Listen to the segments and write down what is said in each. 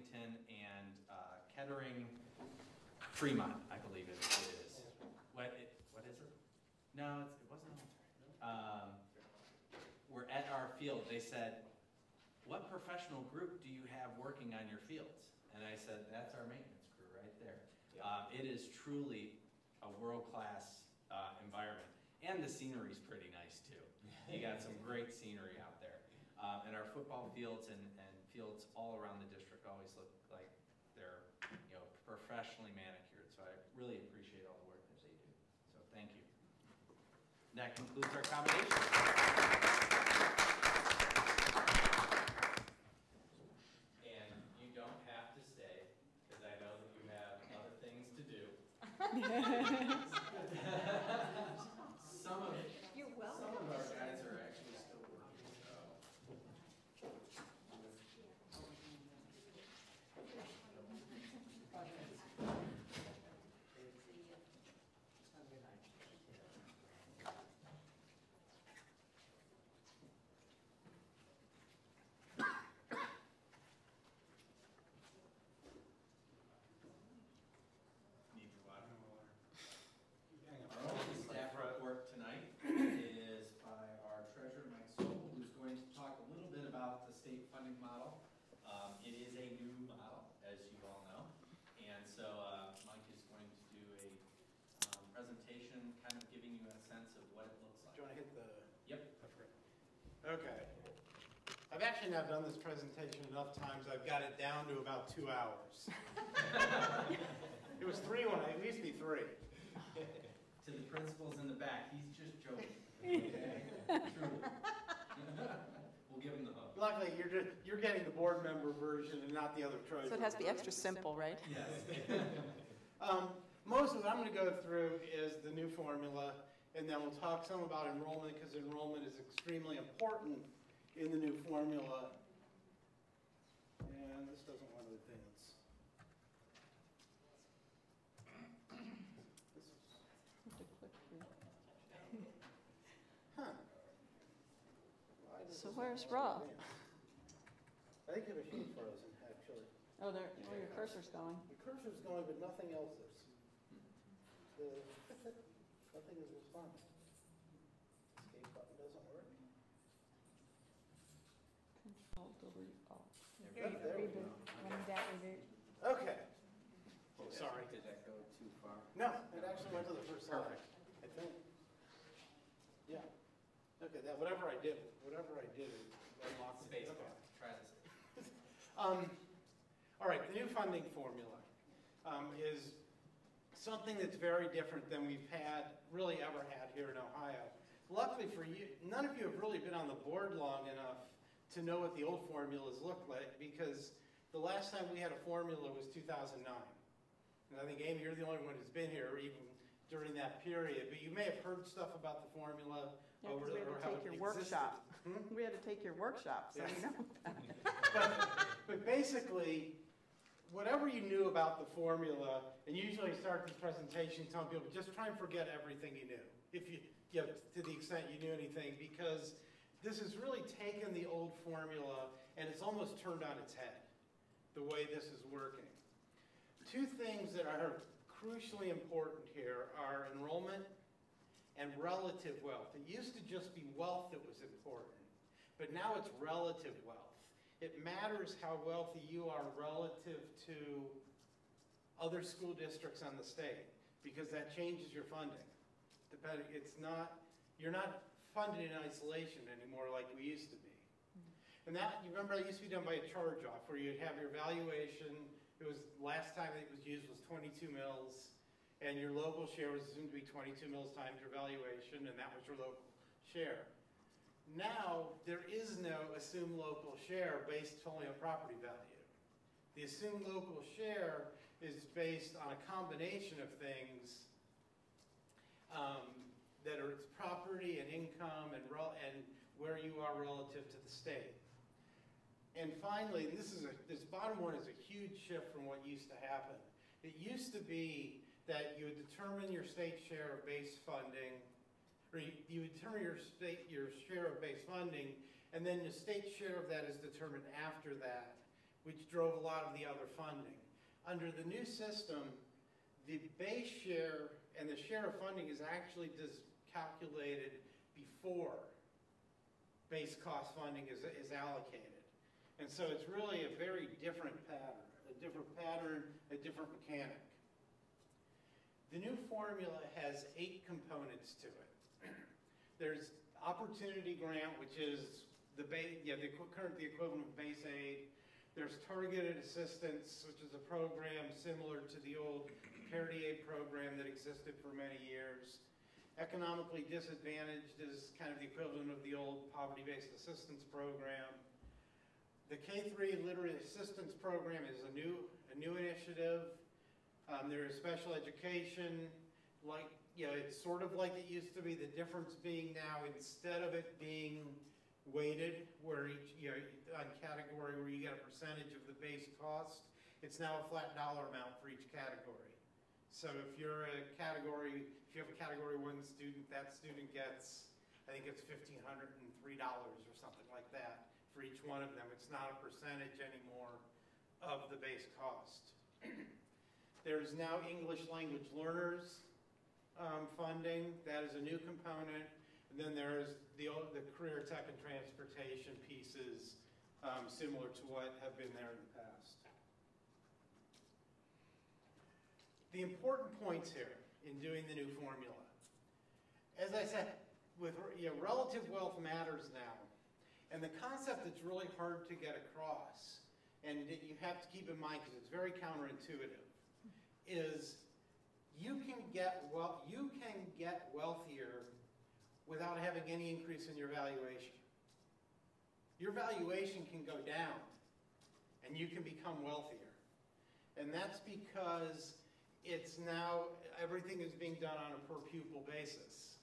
Burlington and Kettering, Fremont, I believe it is. What is it? No, it wasn't. Were at our field. They said, "What professional group do you have working on your fields?" And I said, "That's our maintenance crew right there." Yeah. It is truly a world-class environment, and the scenery's pretty nice too. You got some great scenery out there, and our football fields and fields all around the district always look like they're professionally manicured. So I really appreciate all the work that they do. So thank you. That concludes our commendation. And you don't have to stay, because I know that you have other things to do. Some of our guys are actually still working, so. State funding model. It is a new model, as you all know, and so Mike is going to do a presentation kind of giving you a sense of what it looks like. Do you want to hit the... Yep. Okay. I've actually now done this presentation enough times, I've got it down to about 2 hours. It was 3 when it used to be 3. To the principals in the back, he's just joking. Okay? Truly. We'll give him the hook. Luckily, you're getting the board member version and not the other treasurer. So it has to be extra simple, right? Yes. Most of what I'm going to go through is the new formula, and then we'll talk some about enrollment, because enrollment is extremely important in the new formula. And this doesn't want to advance. So where's Rob? I think the machine's frozen, actually. Oh, there. Oh, your cursor's going. The cursor's going, but nothing else is. Nothing is responding. Escape button doesn't work. Control delete all. Here you go, reboot. When that reboot. Okay. Oh, sorry. Did that go too far? No, it actually went to the first slide, I think. Yeah. Okay, that whatever I did, unlocked Space it. bar. Try this. All right, the new funding formula is something that's very different than we've really ever had here in Ohio. Luckily for you, none of you have really been on the board long enough to know what the old formulas look like, because the last time we had a formula was 2009. And I think, Amy, you're the only one who's been here even during that period, but you may have heard stuff about the formula. Yeah, because we had to take your workshop. We had to take your workshop, so you know. But basically, whatever you knew about the formula, and usually start this presentation telling people, just try and forget everything you knew, if you to the extent you knew anything, because this has really taken the old formula and it's almost turned on its head, the way this is working. 2 things that are crucially important here are enrollment and relative wealth. It used to just be wealth that was important, but now it's relative wealth. It matters how wealthy you are relative to other school districts on the state, because that changes your funding. You're not funded in isolation anymore like we used to be. And that, you remember, it used to be done by a charge-off, where you'd have your valuation. It was, last time it was used was 22 mils, and your local share was assumed to be 22 mils times your valuation, and that was your local share. Now, there is no assumed local share based solely on property value. The assumed local share is based on a combination of things that are its property and income and where you are relative to the state. And finally, this bottom one is a huge shift from what used to happen. It used to be that you would determine your state share of base funding, or you would determine your share of base funding, and then the state share of that is determined after that which drove a lot of the other funding. Under the new system, the base share and the share of funding is actually calculated before base cost funding is allocated. And so it's really a very different pattern, a different mechanic. The new formula has 8 components to it. There's opportunity grant, which is the equivalent of base aid. There's targeted assistance, which is a program similar to the old Parity Aid program that existed for many years. Economically disadvantaged is kind of the equivalent of the old poverty-based assistance program. The K-3 Literate Assistance Program is a new initiative. There is special education, it's sort of like it used to be. The difference being now, instead of it being weighted, where each, on category where you get a percentage of the base cost, it's now a flat dollar amount for each category. So if you have a category 1 student, that student gets, I think it's $1,503 or something like that for each one of them. It's not a percentage anymore of the base cost. There's now English language learners funding. That is a new component. And then there's the career tech and transportation pieces similar to what have been there in the past. The important points here in doing the new formula. As I said, with relative wealth matters now. And the concept that's really hard to get across, and that you have to keep in mind because it's very counterintuitive, is you can get wealthier without having any increase in your valuation. Your valuation can go down and you can become wealthier. And that's because it's now, everything is being done on a per pupil basis.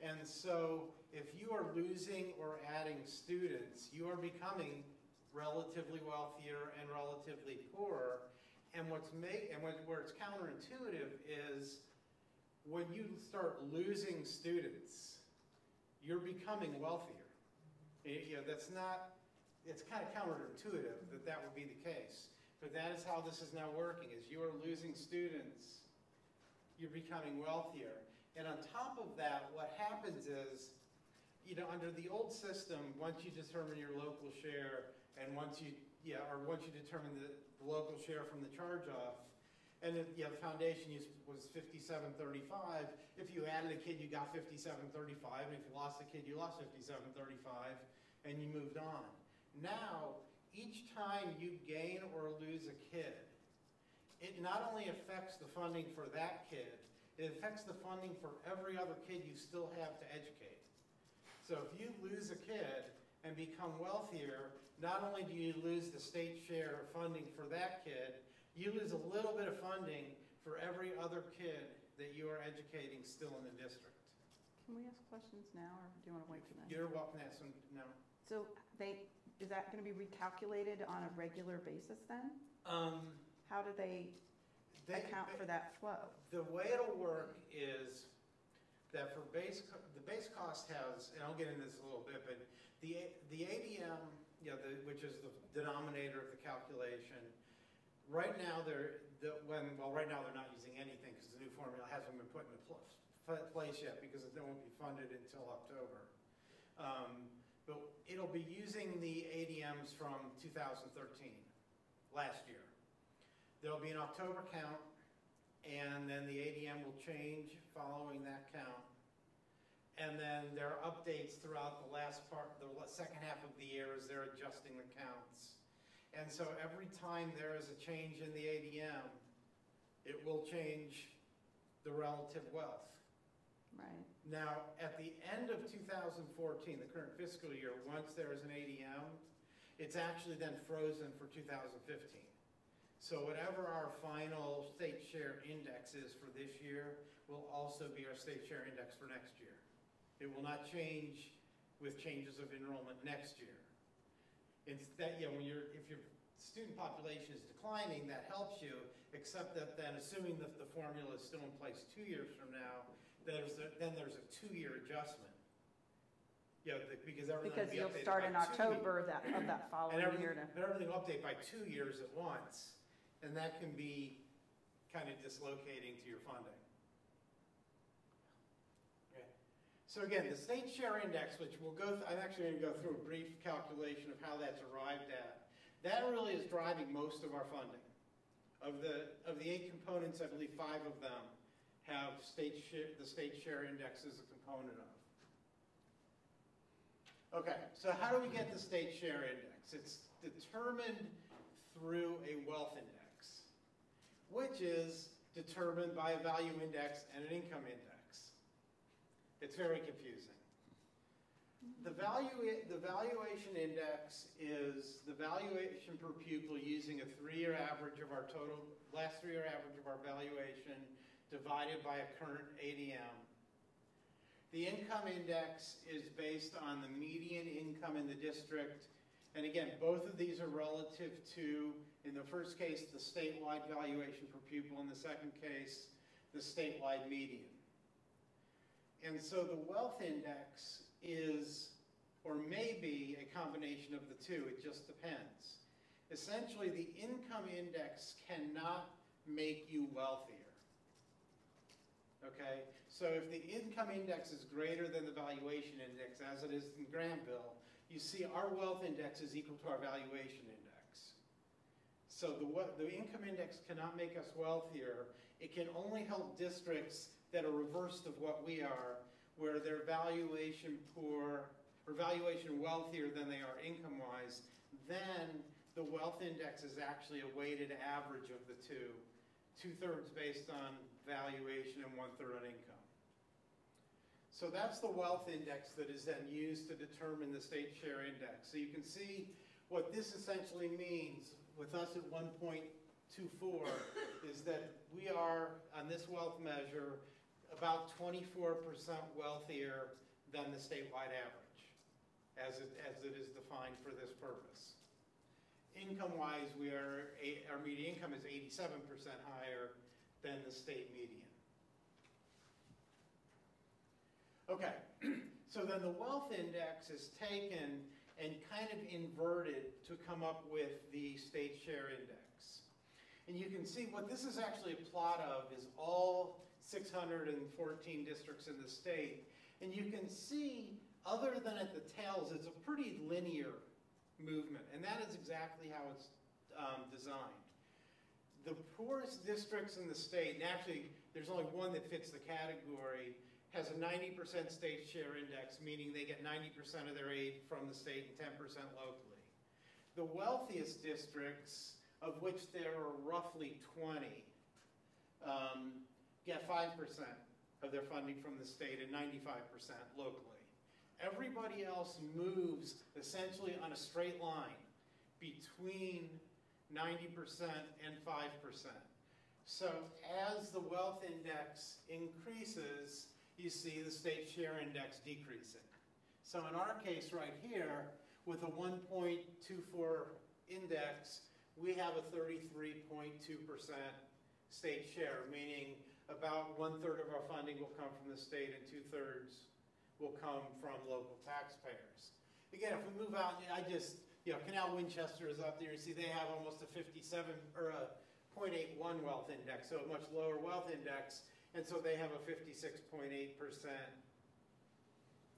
And so if you are losing or adding students, you are becoming relatively wealthier and relatively poorer. And where it's counterintuitive is when you start losing students, you're becoming wealthier. It's kind of counterintuitive that would be the case. But that is how this is now working, is you are losing students, you're becoming wealthier. And on top of that, what happens is, under the old system, once you determine your local share, and once you determine the local share from the charge-off, and the foundation was 5735. If you added a kid, you got 5735, and if you lost a kid, you lost 5735, and you moved on. Now, each time you gain or lose a kid, it not only affects the funding for that kid, it affects the funding for every other kid you still have to educate. So if you lose a kid and become wealthier, not only do you lose the state share of funding for that kid, you lose a little bit of funding for every other kid that you are educating still in the district. Can we ask questions now, or do you want to wait for that? You're welcome to ask them now. So is that going to be recalculated on a regular basis then? How do they account for that flow? The way it'll work is that for the base cost has, and I'll get into this a little bit, but the ADM, which is the denominator of the calculation, right now they're not using anything because the new formula hasn't been put into place yet because it won't be funded until October. But it'll be using the ADMs from 2013, last year. There'll be an October count, and then the ADM will change following that count. And then there are updates throughout the second half of the year as they're adjusting the counts. And so every time there is a change in the ADM, it will change the relative wealth. Right. Now, at the end of 2014, the current fiscal year, once there is an ADM, it's actually then frozen for 2015. So whatever our final state share index is for this year will also be our state share index for next year. It will not change with changes of enrollment next year. Instead, if your student population is declining, that helps you, except that then assuming that the formula is still in place 2 years from now, then there's a 2-year adjustment. because everything will Because be you'll updated start by in 2 October years. of that And following year to. everything will update by 2 years at once, and that can be kind of dislocating to your funding. Okay. So again, the state share index, which we'll go, I'm actually going to go through a brief calculation of how that's arrived at. That really is driving most of our funding. Of the 8 components, I believe 5 of them have the state share index as a component of. Okay, so how do we get the state share index? It's determined through a wealth index, which is determined by a value index and an income index. It's very confusing. The valuation index is the valuation per pupil using a 3-year average of our last 3-year average of our valuation divided by a current ADM. The income index is based on the median income in the district. And again, both of these are relative to, in the first case, the statewide valuation per pupil, in the second case, the statewide median. And so the wealth index is, or may be, a combination of the two. It just depends. Essentially, the income index cannot make you wealthier. Okay? So if the income index is greater than the valuation index, as it is in Granville, you see our wealth index is equal to our valuation index. So the income index cannot make us wealthier. It can only help districts that are reversed of what we are, where their valuation poor, or valuation wealthier than they are income-wise. Then the wealth index is actually a weighted average of the two, 2/3 based on valuation and 1/3 on income. So that's the wealth index that is then used to determine the state share index. So you can see what this essentially means with us at 1.24 is that we are, on this wealth measure, about 24% wealthier than the statewide average, as it is defined for this purpose. Income-wise, our median income is 87% higher than the state median. Okay, so then the wealth index is taken and kind of inverted to come up with the state share index. And you can see what this is actually a plot of is all 614 districts in the state. And you can see, other than at the tails, it's a pretty linear movement. And that is exactly how it's designed. The poorest districts in the state, and actually there's only one that fits the category, has a 90% state share index, meaning they get 90% of their aid from the state and 10% locally. The wealthiest districts, of which there are roughly 20, get 5% of their funding from the state and 95% locally. Everybody else moves essentially on a straight line between 90% and 5%. So as the wealth index increases, you see the state share index decreasing. So in our case right here, with a 1.24 index, we have a 33.2% state share, meaning about 1/3 of our funding will come from the state and 2/3 will come from local taxpayers. Again, if we move out, Canal Winchester is up there. You see they have almost a 57 or a 0.81 wealth index, so a much lower wealth index. And so they have a 56.8%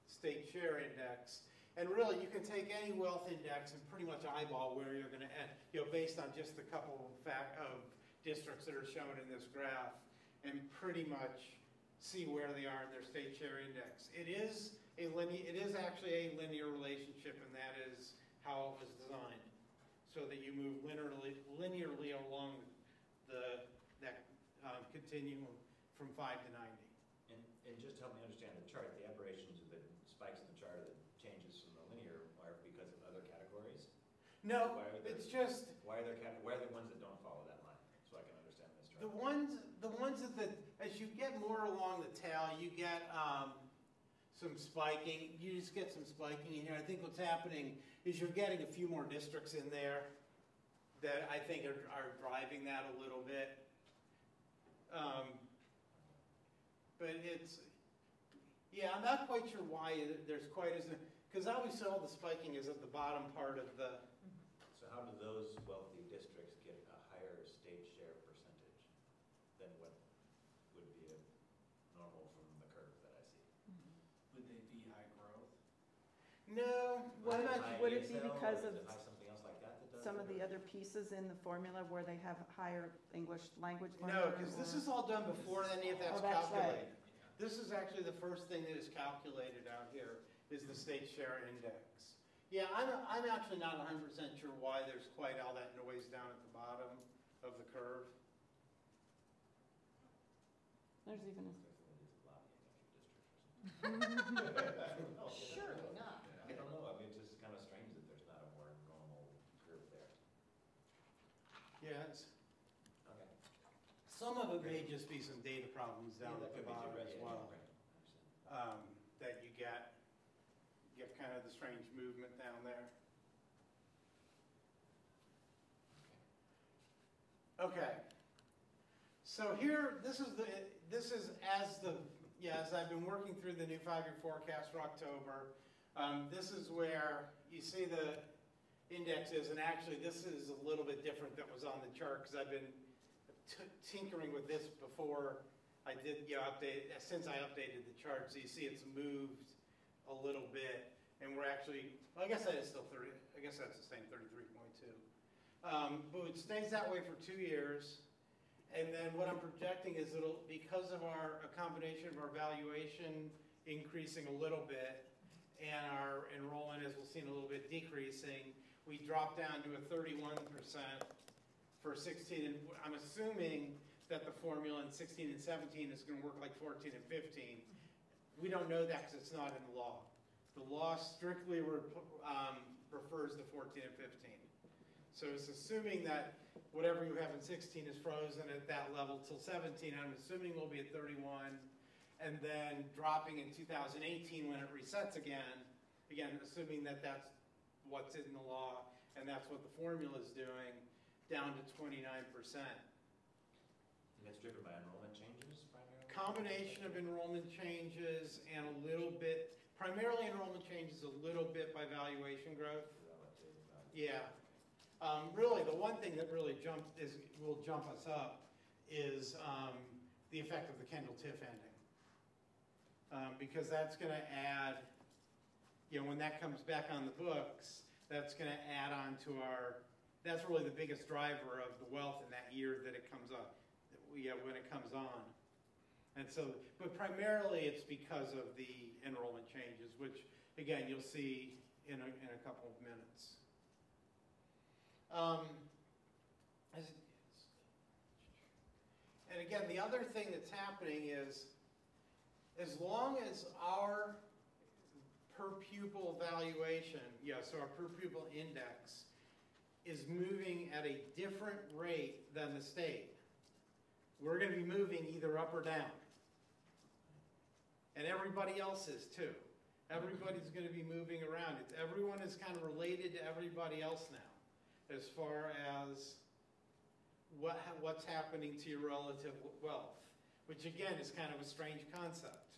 state share index. And really, you can take any wealth index and pretty much eyeball where you're going to end, based on just a couple of districts that are shown in this graph, and pretty much see where they are in their state share index. It is actually a linear relationship, and that is how it was designed, so that you move linearly along that continuum from 5 to 90. And just help me understand the chart, the aberrations of the spikes in the chart, the changes from the linear are because of other categories? No, it's just... Why are the ones that don't follow that line, so I can understand this chart? The ones that as you get more along the tail, you get some spiking. You just get some spiking in here. I think what's happening is you're getting a few more districts in there that I think are driving that a little bit. But I'm not quite sure why there's quite as because I always saw the spiking is at the bottom part of the, So how do those wealthy districts get a higher state share percentage than what would be a normal from the curve that I see? Would they be high growth? no, Would I'm not, High would it be ASL, because or of is it high something else like that that does some it, of the or- other pieces in the formula where they have higher English language no, learner? because this or- is all done before any of that's Oh, that's right. calculated. This is actually the first thing that is calculated out here, is the state share index. Yeah, I'm actually not 100% sure why there's quite all that noise down at the bottom of the curve. There's even a, Surely not. I don't know, I mean, it's just kind of strange that there's not a more normal curve there. Yeah, it's, Okay. some of it may just be some data problems down Yeah, at that the could be bottom right, as yeah, well. right. Understood. That you get kind of the strange movement down there. Okay. So here, this is as I've been working through the new 5-year forecast for October. This is where you see the indexes, and actually this is a little bit different that was on the chart because I've been tinkering with this before I did, since I updated the chart. So you see it's moved a little bit, and we're actually, well, I guess that is still 30, I guess that's the same 33.2. But it stays that way for 2 years. And then what I'm projecting is it'll, because of a combination of our valuation increasing a little bit and our enrollment, as we'll see in a little bit, decreasing, we drop down to a 31% for 16. And I'm assuming that the formula in 16 and 17 is going to work like 14 and 15. We don't know that because it's not in the law. The law strictly refers to 14 and 15. So it's assuming that whatever you have in 16 is frozen at that level till 17. I'm assuming we'll be at 31, and then dropping in 2018 when it resets again, assuming that that's what's in the law and that's what the formula is doing, down to 29%. And it's driven by enrollment changes primarily? Combination of enrollment changes and a little bit, primarily enrollment changes, a little bit by valuation growth. Relative value. Yeah. Really, the one thing that really will jump us up is the effect of the Kendall TIF ending. Because that's going to add, when that comes back on the books, that's going to add on to that's really the biggest driver of the wealth in that year that it comes up, when it comes on. And so, but primarily it's because of the enrollment changes, which again, you'll see in a couple of minutes. And again, the other thing that's happening is, as long as our per pupil valuation, so our per pupil index, is moving at a different rate than the state, we're going to be moving either up or down. And everybody else is too. Everybody's going to be moving around. Everyone is kind of related to everybody else now, as far as what's happening to your relative wealth, which again is kind of a strange concept.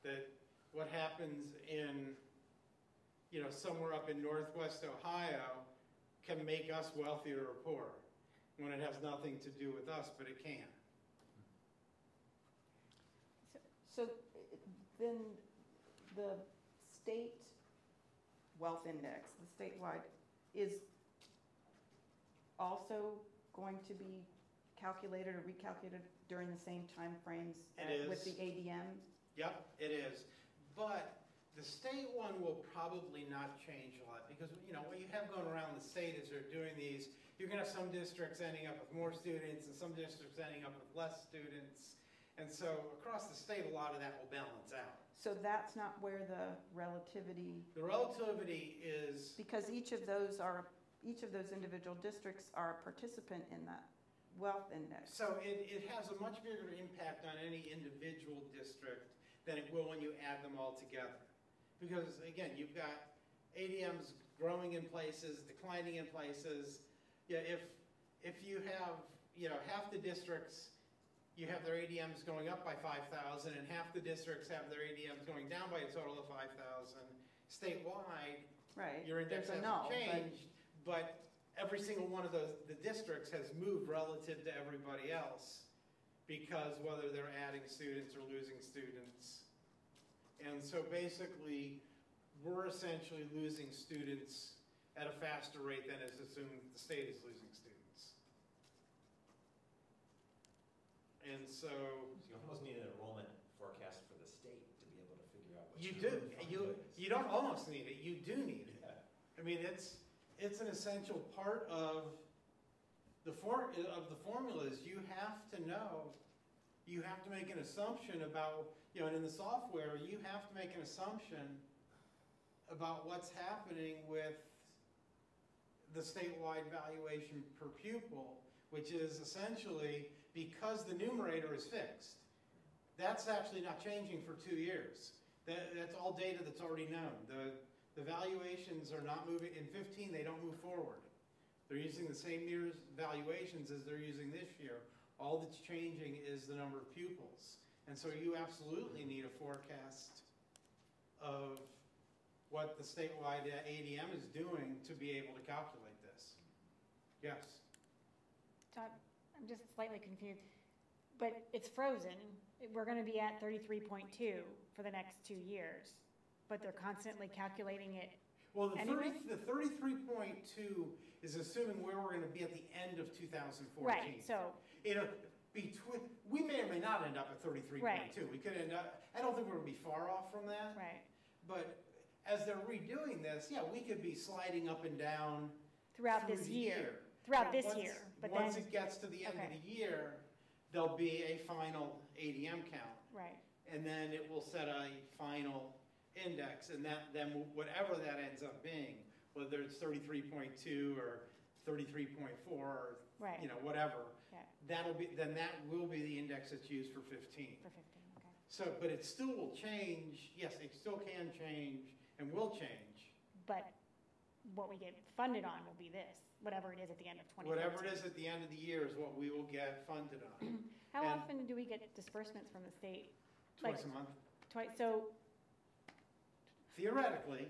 That what happens in, somewhere up in Northwest Ohio can make us wealthier or poorer, when it has nothing to do with us, but it can. so then the state wealth index, the statewide, is also going to be calculated or recalculated during the same time frames with the ADM? Yep, it is. But the state one will probably not change a lot because, what you have going around the state is they're doing these, you're going to have some districts ending up with more students and some districts ending up with less students. And so across the state, a lot of that will balance out. So that's not where the relativity... The relativity is... Because each of those individual districts are a participant in that wealth index. So it has a much bigger impact on any individual district than it will when you add them all together. Because again, you've got ADMs growing in places, declining in places. Yeah, if you have, half the districts, you have their ADMs going up by 5,000 and half the districts have their ADMs going down by a total of 5,000. statewide, Right. your index There's a hasn't no, but- changed, but every single one of the districts has moved relative to everybody else, because whether they're adding students or losing students. And so basically, we're essentially losing students at a faster rate than is assumed the state is losing students. And so, You almost need an enrollment forecast for the state to be able to figure out what you your do, formula is. you don't almost need it, you do need it. Yeah. I mean, it's an essential part of the formulas. You have to know, you have to make an assumption about, and in the software, you have to make an assumption about what's happening with the statewide valuation per pupil, which is essentially, because the numerator is fixed, that's actually not changing for 2 years. That's all data that's already known. The valuations are not moving. In 15, they don't move forward. They're using the same year's valuations as they're using this year. All that's changing is the number of pupils. And so you absolutely need a forecast of what the statewide ADM is doing to be able to calculate this. Yes? Todd, I'm just slightly confused, but it's frozen. We're gonna be at 33.2 for the next 2 years, but they're constantly calculating it. Well, the Anyway? 33.2 is assuming where we're going to be at the end of 2014. Right, so, We may or may not end up at 33.2. Right. We could end up, I don't think we're going to be far off from that. right, But as they're redoing this, yeah, we could be sliding up and down throughout through this the year, throughout this Once- year, but then, Once it gets to the end of Okay. the year, there'll be a final ADM count. right, And then it will set a final index, and then whatever that ends up being, whether it's 33.2 or 33.4 or, right, whatever, yeah, that will be the index that's used for 15. for 15, okay. So, but it still will change, yes, it still can change and will change. But what we get funded on will be this, whatever it is at the end of 2014. Whatever it is at the end of the year is what we will get funded on, How and- often do we get disbursements from the state? twice a month. Twice, so, Theoretically,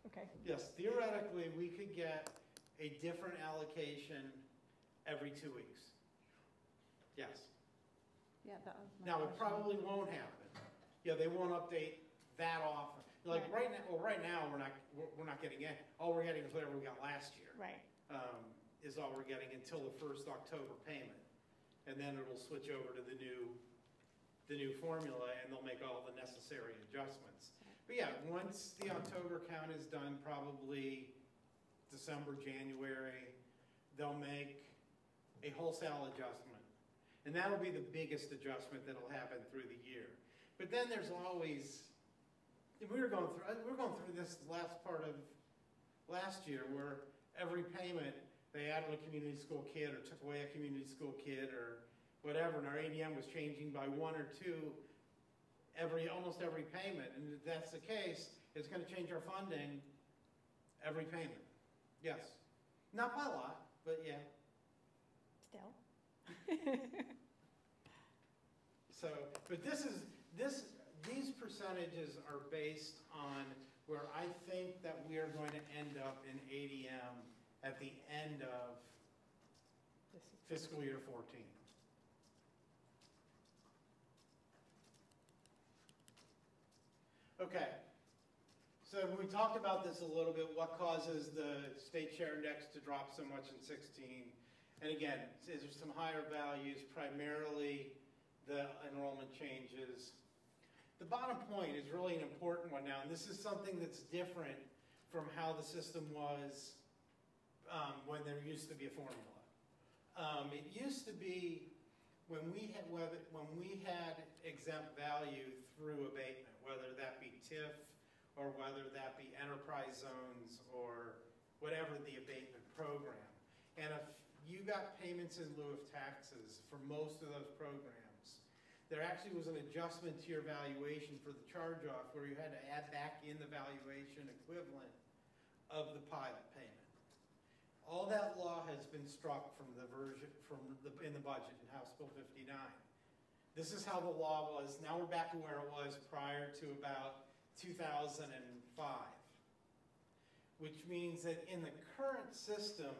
okay, yes, theoretically, we could get a different allocation every 2 weeks. Yes. Yeah, that was my Now, it question. probably won't happen. Yeah, they won't update that often. Like right now, we're not getting it. All we're getting is whatever we got last year. right, Is all we're getting until the first October payment. And then it'll switch over to the new formula, and they'll make all the necessary adjustments. But yeah, once the October count is done, probably December, January, they'll make a wholesale adjustment. And that'll be the biggest adjustment that'll happen through the year. But then there's always, we were going through this last part of last year, where every payment, they added a community school kid or took away a community school kid or whatever, and our ADM was changing by 1 or 2 almost every payment. And if that's the case, it's going to change our funding every payment. Yes. Not by a lot, but yeah. still. So, but these percentages are based on where I think that we are going to end up in ADM at the end of This is- fiscal year 14. Okay, so we talked about this a little bit, what causes the state share index to drop so much in 16. And again, there's some higher values, primarily the enrollment changes. The bottom point is really an important one now, and this is something that's different from how the system was when there used to be a formula. It used to be when we had exempt value through abatement, whether that be TIF or whether that be enterprise zones or whatever the abatement program. And if you got payments in lieu of taxes for most of those programs, there actually was an adjustment to your valuation for the charge-off where you had to add back in the valuation equivalent of the pilot payment. All that law has been struck from in the budget in House Bill 59. This is how the law was. Now we're back to where it was prior to about 2005 which means that in the current system,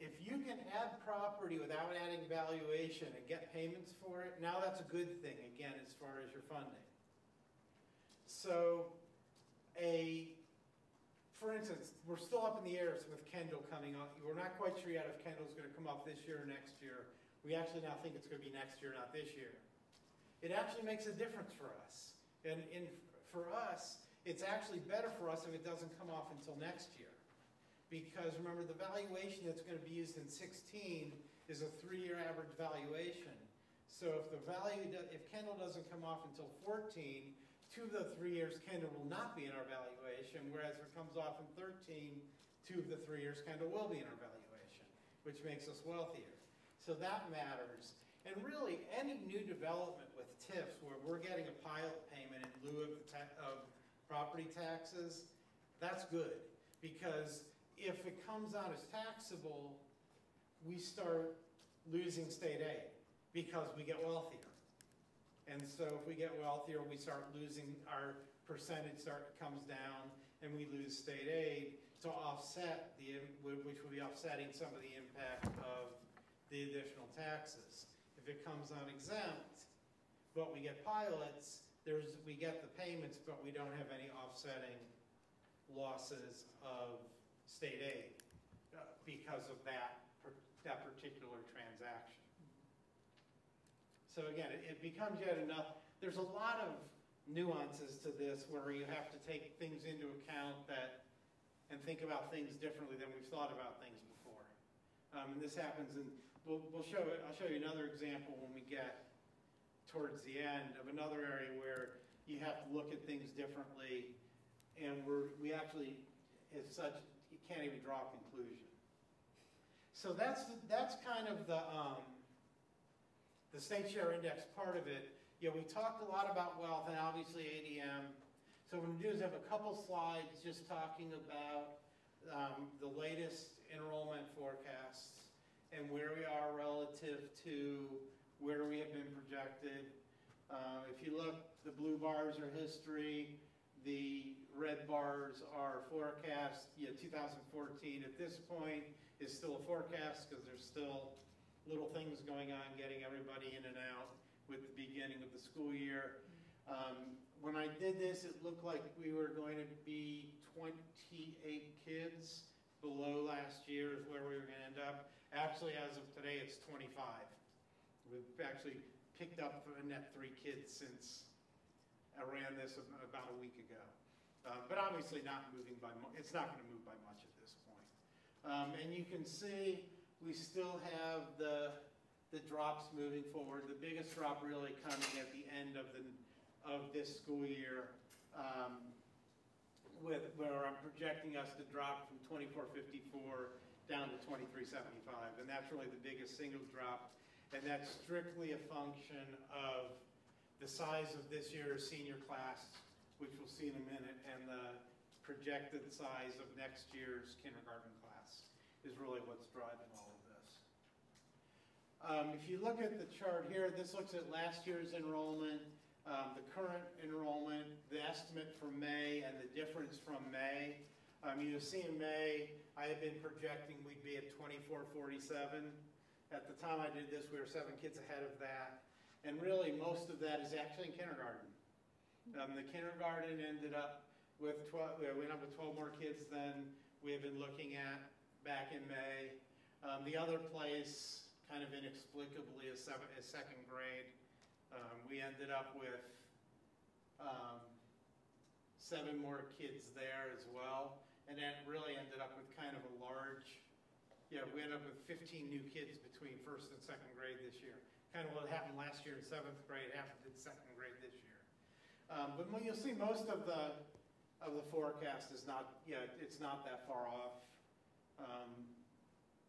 if you can add property without adding valuation and get payments for it, now that's a good thing, again, as far as your funding. So, for instance, we're still up in the air with Kendall coming up. We're not quite sure yet if Kendall's going to come up this year or next year. We actually now think it's going to be next year, not this year. It actually makes a difference for us. And for us, it's actually better for us if it doesn't come off until next year. Because remember, the valuation that's going to be used in 16 is a 3-year average valuation. So if Kendall doesn't come off until 14, 2 of the 3 years Kendall will not be in our valuation, whereas if it comes off in 13, 2 of the 3 years Kendall will be in our valuation, which makes us wealthier. So that matters. And really, any new development with TIFs where we're getting a pilot payment in lieu of property taxes, that's good. Because if it comes out as taxable, we start losing state aid because we get wealthier. And so if we get wealthier, we start losing, our percentage comes down, and we lose state aid to offset, which will be offsetting some of the impact of the additional taxes. If it comes on exempt, but we get pilots, we get the payments, but we don't have any offsetting losses of state aid because of that particular transaction. So again, it becomes yet enough. There's a lot of nuances to this where you have to take things into account and think about things differently than we've thought about things before. And this happens in, I'll show you another example when we get towards the end of another area where you have to look at things differently, and we actually, as such, you can't even draw a conclusion. So that's kind of the state share index part of it. We talked a lot about wealth and obviously ADM. So what I'm going to do is have a couple slides just talking about the latest enrollment forecasts and where we are relative to where we have been projected. If you look, the blue bars are history, the red bars are forecast. 2014 at this point is still a forecast because there's still little things going on getting everybody in and out with the beginning of the school year. When I did this, it looked like we were going to be 28 kids below last year is where we were going to end up. Actually, as of today, it's 25. We've actually picked up a net 3 kids since I ran this about a week ago. But obviously not moving by it's not going to move by much at this point. And you can see we still have the drops moving forward. The biggest drop really coming at the end of this school year, where I'm projecting us to drop from 2454 down to 2375, and that's really the biggest single drop, and that's strictly a function of the size of this year's senior class, which we'll see in a minute, and the projected size of next year's kindergarten class is really what's driving all of this. If you look at the chart here, this looks at last year's enrollment, the current enrollment, the estimate for May, and the difference from May. You'll see in May, I had been projecting we'd be at 2447. At the time I did this, we were 7 kids ahead of that. And really, most of that is actually in kindergarten. The kindergarten ended up with 12, we went up with 12 more kids than we had been looking at back in May. The other place, kind of inexplicably, is second grade. We ended up with 7 more kids there as well. And that really ended up with kind of a large, we ended up with 15 new kids between first and second grade this year. Kind of what happened last year in 7th grade happened in 2nd grade this year. But you'll see most of the forecast is not, it's not that far off.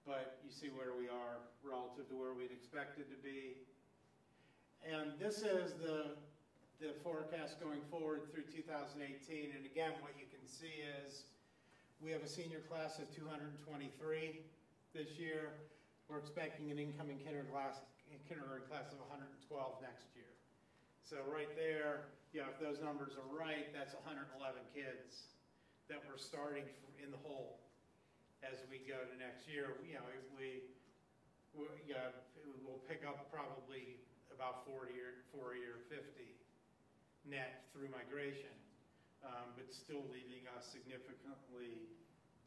But you see where we are relative to where we'd expected to be. And this is the forecast going forward through 2018. And again, what you can see is we have a senior class of 223 this year. We're expecting an incoming kindergarten class of 112 next year. So right there, if those numbers are right, that's 111 kids that we're starting in the hole as we go to next year. We'll pick up probably about 40 or 50 net through migration, but still leaving us significantly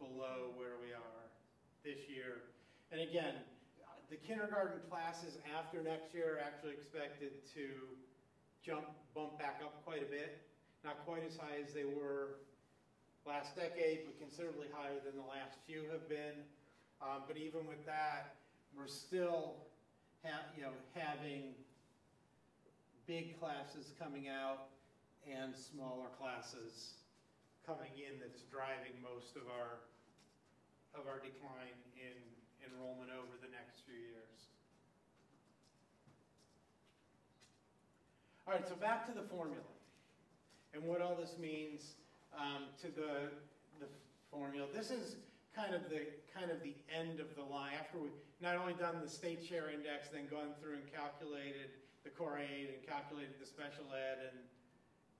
below where we are this year. And again, the kindergarten classes after next year are actually expected to bump back up quite a bit. Not quite as high as they were last decade, but considerably higher than the last few have been. But even with that, we're still having big classes coming out and smaller classes coming in that's driving most of our decline in enrollment over the next few years. All right, so back to the formula and what all this means to the formula. This is kind of the end of the line. After we've not only done the state share index, then gone through and calculated the core aid and calculated the special ed and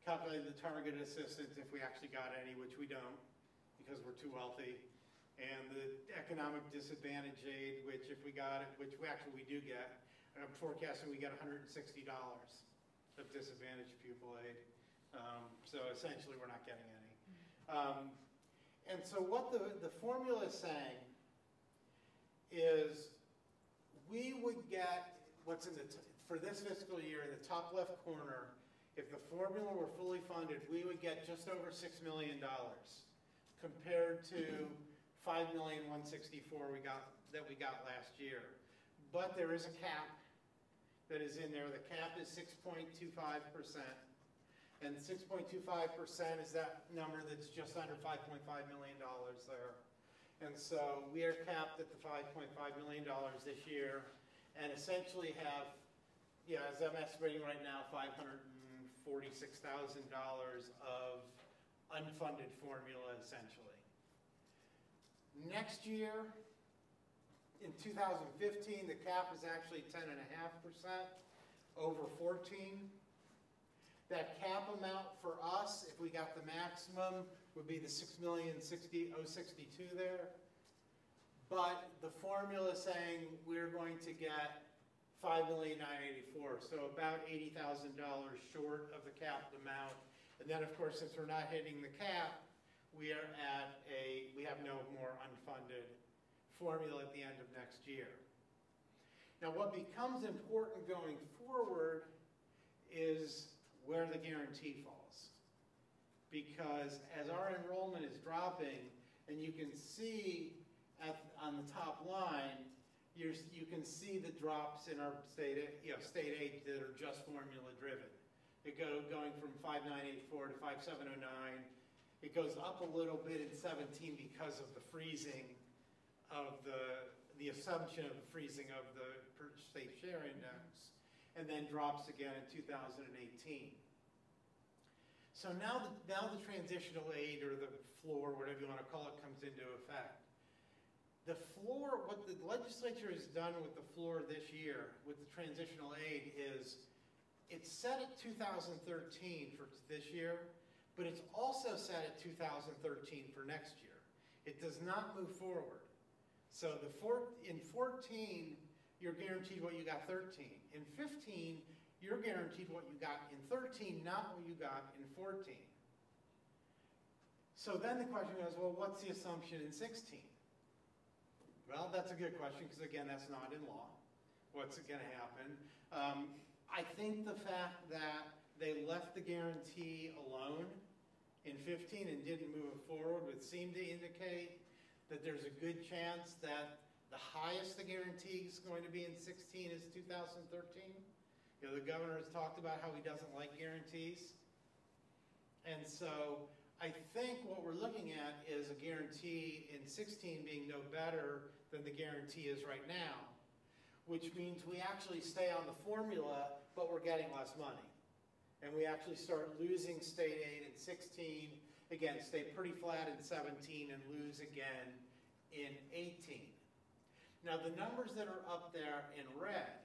calculated the targeted assistance if we actually got any, which we don't because we're too wealthy, and the economic disadvantage aid, which if we got it, which we do get, I'm forecasting we get $160 of disadvantaged pupil aid. So essentially we're not getting any. And so what the formula is saying is we would get what's in for this fiscal year in the top left corner, if the formula were fully funded, we would get just over $6 million compared to $5,164,000 that we got last year. But there is a cap that is in there. The cap is 6.25%. And 6.25% is that number that's just under $5.5 million there. And so we are capped at the $5.5 million this year and essentially have, as I'm estimating right now, $546,000 of unfunded formula essentially. Next year, in 2015, the cap is actually 10.5% over 14. That cap amount for us, if we got the maximum, would be the $6,060,062 there. But the formula is saying we're going to get $5,984,000, so about $80,000 short of the capped amount. And then, of course, since we're not hitting the cap, we have no more unfunded formula at the end of next year. Now, what becomes important going forward is where the guarantee falls. Because as our enrollment is dropping, and you can see on the top line, you can see the drops in our state aid that are just formula driven. It going from 5,984 to 5,709. It goes up a little bit in 17 because of the freezing of the assumption of the freezing of the per state share index, and then drops again in 2018. So now the transitional aid, or the floor, whatever you want to call it, comes into effect. The floor, what the legislature has done with the floor this year with the transitional aid is it's set at 2013 for this year, but it's also set at 2013 for next year. It does not move forward. So in 14, you're guaranteed what you got 13. In 15, you're guaranteed what you got in 13, not what you got in 14. So then the question is, well, what's the assumption in 16? Well, that's a good question, because again, that's not in law. What's going to happen? I think the fact that they left the guarantee alone in 15 and didn't move it forward would seem to indicate that there's a good chance that the highest the guarantee is going to be in 16 is 2013. The governor has talked about how he doesn't like guarantees. And so I think what we're looking at is a guarantee in 16 being no better than the guarantee is right now, which means we actually stay on the formula, but we're getting less money. And we actually start losing state aid in 16, again, stay pretty flat in 17, and lose again in 18. Now, the numbers that are up there in red,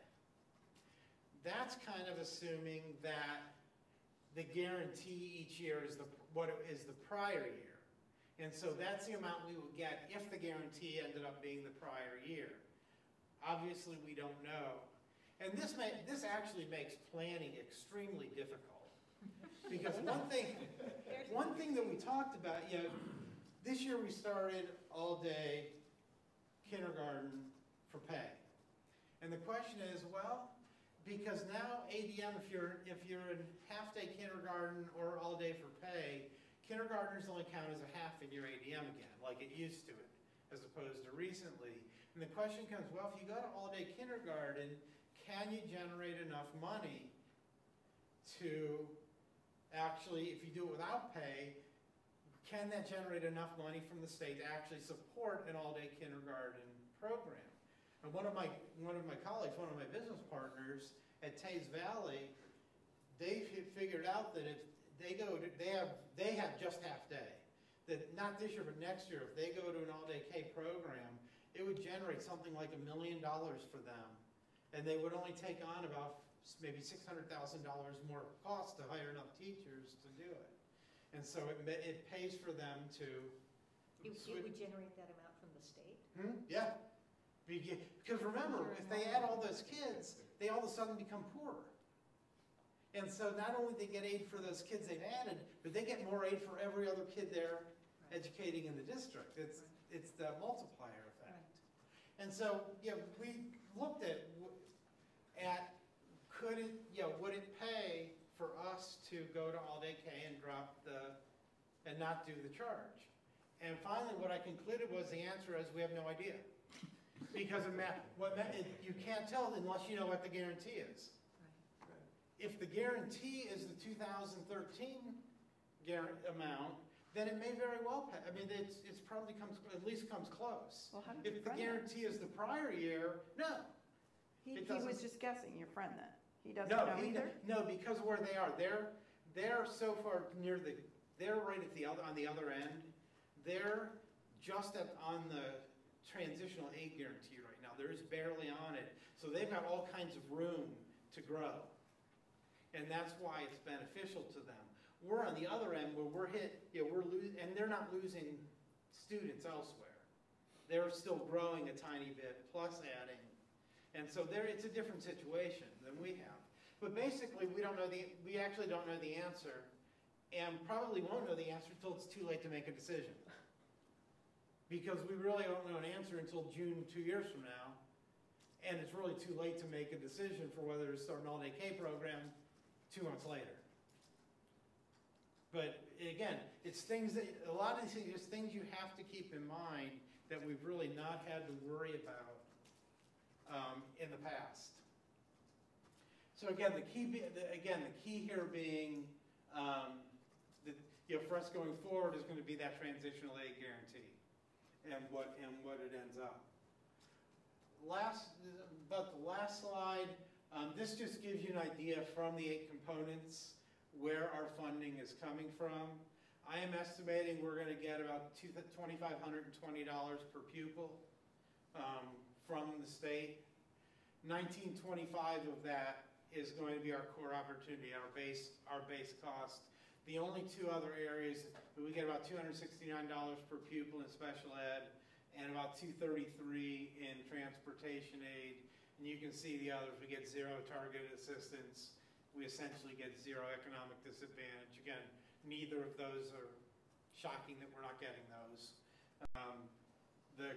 that's kind of assuming that the guarantee each year is the prior year. And so that's the amount we would get if the guarantee ended up being the prior year. Obviously, we don't know. And this actually makes planning extremely difficult. Because one thing that we talked about, this year we started all-day kindergarten for pay. And the question is, well, because now ADM, if you're in half-day kindergarten or all-day for pay, kindergartners only count as a half in your ADM again, like it used to, as opposed to recently. And the question comes, well, if you go to all-day kindergarten, can you generate enough money to actually, if you do it without pay, can that generate enough money from the state to actually support an all-day kindergarten program? And one of my colleagues, one of my business partners at Tays Valley, they figured out that if they have just half day. That not this year, but next year, if they go to an all-day K program, it would generate something like $1 million for them. And they would only take on about maybe $600,000 more cost to hire enough teachers to do it. And so it pays for them to... It would generate that amount from the state? Yeah. Because remember, if they add all those kids, they all of a sudden become poorer. And so not only they get aid for those kids they've added, but they get more aid for every other kid they're educating in the district. It's the multiplier effect. Right. And so, we looked at could it, would it pay for us to go to all-day K and and not do the charge? And finally, what I concluded was the answer is we have no idea. Because you can't tell unless you know what the guarantee is. If the guarantee is the 2013 amount, then it may very well pay. I mean, it's probably at least comes close. Well, how did if the guarantee is the prior year, no. He was just guessing, your friend then. He doesn't know either? No, because of where they are. They're so far near they're right at on the other end. They're just on the transitional aid guarantee right now. They're just barely on it. So they've got all kinds of room to grow. And that's why it's beneficial to them. We're on the other end where we're hit, and they're not losing students elsewhere. They're still growing a tiny bit, plus adding. And so it's a different situation than we have. But basically, we actually don't know the answer, and probably won't know the answer until it's too late to make a decision. Because we really don't know an answer until June 2 years from now, and it's really too late to make a decision for whether to start an all-day K program 2 months later. But again, it's a lot of these things, just things you have to keep in mind that we've really not had to worry about in the past. So again, the key here being, for us going forward is going to be that transitional aid guarantee and what it ends up. About the last slide. This just gives you an idea from the 8 components where our funding is coming from. I am estimating we're going to get about $2,520 per pupil from the state. $1,925 of that is going to be our core opportunity, our base cost. The only 2 other areas, we get about $269 per pupil in special ed and about $233 in transportation aid. And you can see the others. We get 0 targeted assistance. We essentially get 0 economic disadvantage. Again, neither of those are shocking that we're not getting those. The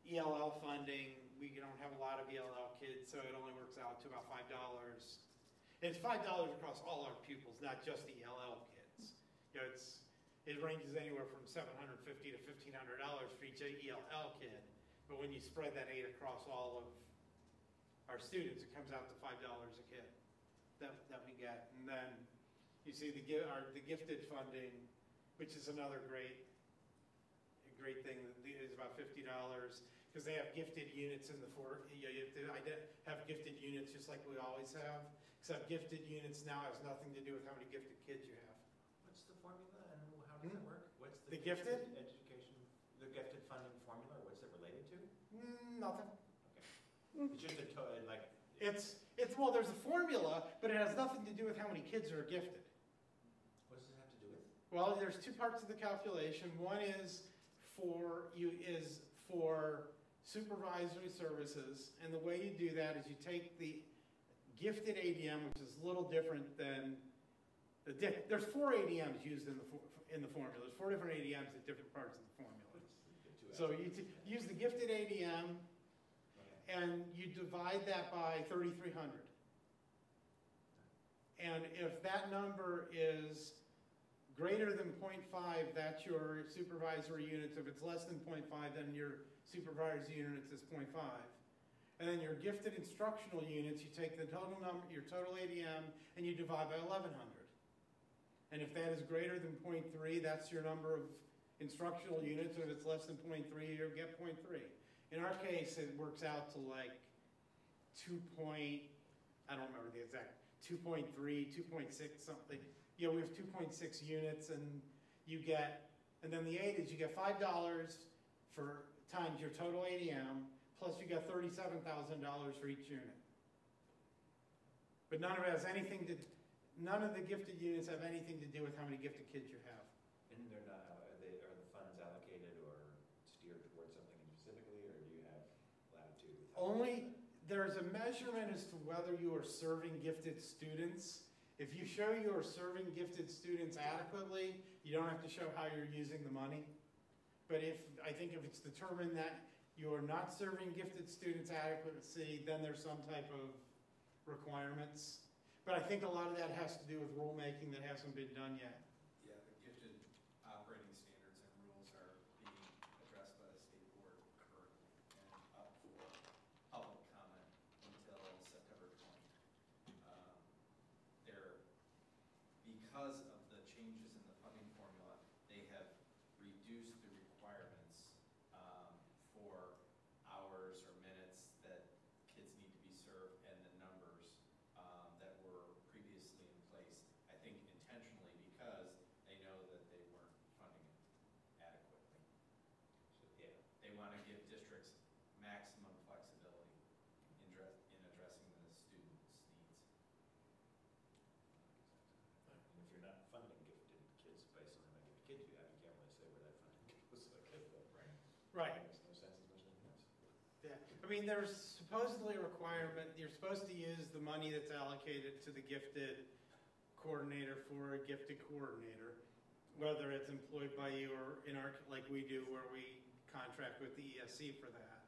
ELL funding, we don't have a lot of ELL kids, so it only works out to about $5. It's $5 across all our pupils, not just the ELL kids. It ranges anywhere from $750 to $1,500 for each ELL kid. But when you spread that aid across all of our students, it comes out to $5 a kid that we get. And then you see the gifted funding, which is another great thing, is about $50 because they have gifted units in the you have to have gifted units just like we always have, except gifted units now has nothing to do with how many gifted kids you have. What's the formula and how does that work? What's the gifted education, the gifted funding formula? What's it related to? Nothing. Okay. It's just well, there's a formula, but it has nothing to do with how many kids are gifted. What does it have to do with? Well, there's two parts of the calculation. One is for supervisory services, and the way you do that is you take the gifted ADM, which is a little different than there's 4 ADMs used in the formula. There's 4 different ADMs at different parts of the formula. So you use the gifted ADM, and you divide that by 3,300. And if that number is greater than 0.5, that's your supervisory units. If it's less than 0.5, then your supervisory units is 0.5. And then your gifted instructional units, you take the total number, your total ADM, and you divide by 1,100. And if that is greater than 0.3, that's your number of instructional units. And if it's less than 0.3, you get 0.3. In our case, it works out to like I don't remember the exact, 2.3, 2.6 something. You know, we have 2.6 units, and and then the 8 is you get $5 for times your total ADM, plus you get $37,000 for each unit. But none of the gifted units have anything to do with how many gifted kids you have. And they're not, are the funds allocated or steered towards something specifically, or do you have latitude? There's a measurement as to whether you are serving gifted students. If you show you are serving gifted students adequately, you don't have to show how you're using the money. But I think if it's determined that you are not serving gifted students adequately, then there's some type of requirements. But I think a lot of that has to do with rulemaking that hasn't been done yet. Yeah, the gifted operating standards and rules are being addressed by the state board currently and up for public comment until September 20. Because of the changes in the funding formula, they have reduced the requirements for hours or minutes that kids need to be served and the numbers that were previously in place, I think intentionally because they know that they weren't funding it adequately. So, yeah. They want to give districts maximum flexibility in addressing the students' needs. And if you're not funding gifted kids based on how many gifted kids you have, you can't really say where that funding goes. Right. It makes no sense as much as anything else. Yeah. I mean, there's supposedly a requirement, you're supposed to use the money that's allocated to the gifted coordinator for a gifted coordinator, whether it's employed by you or like we do, where we contract with the ESC for that.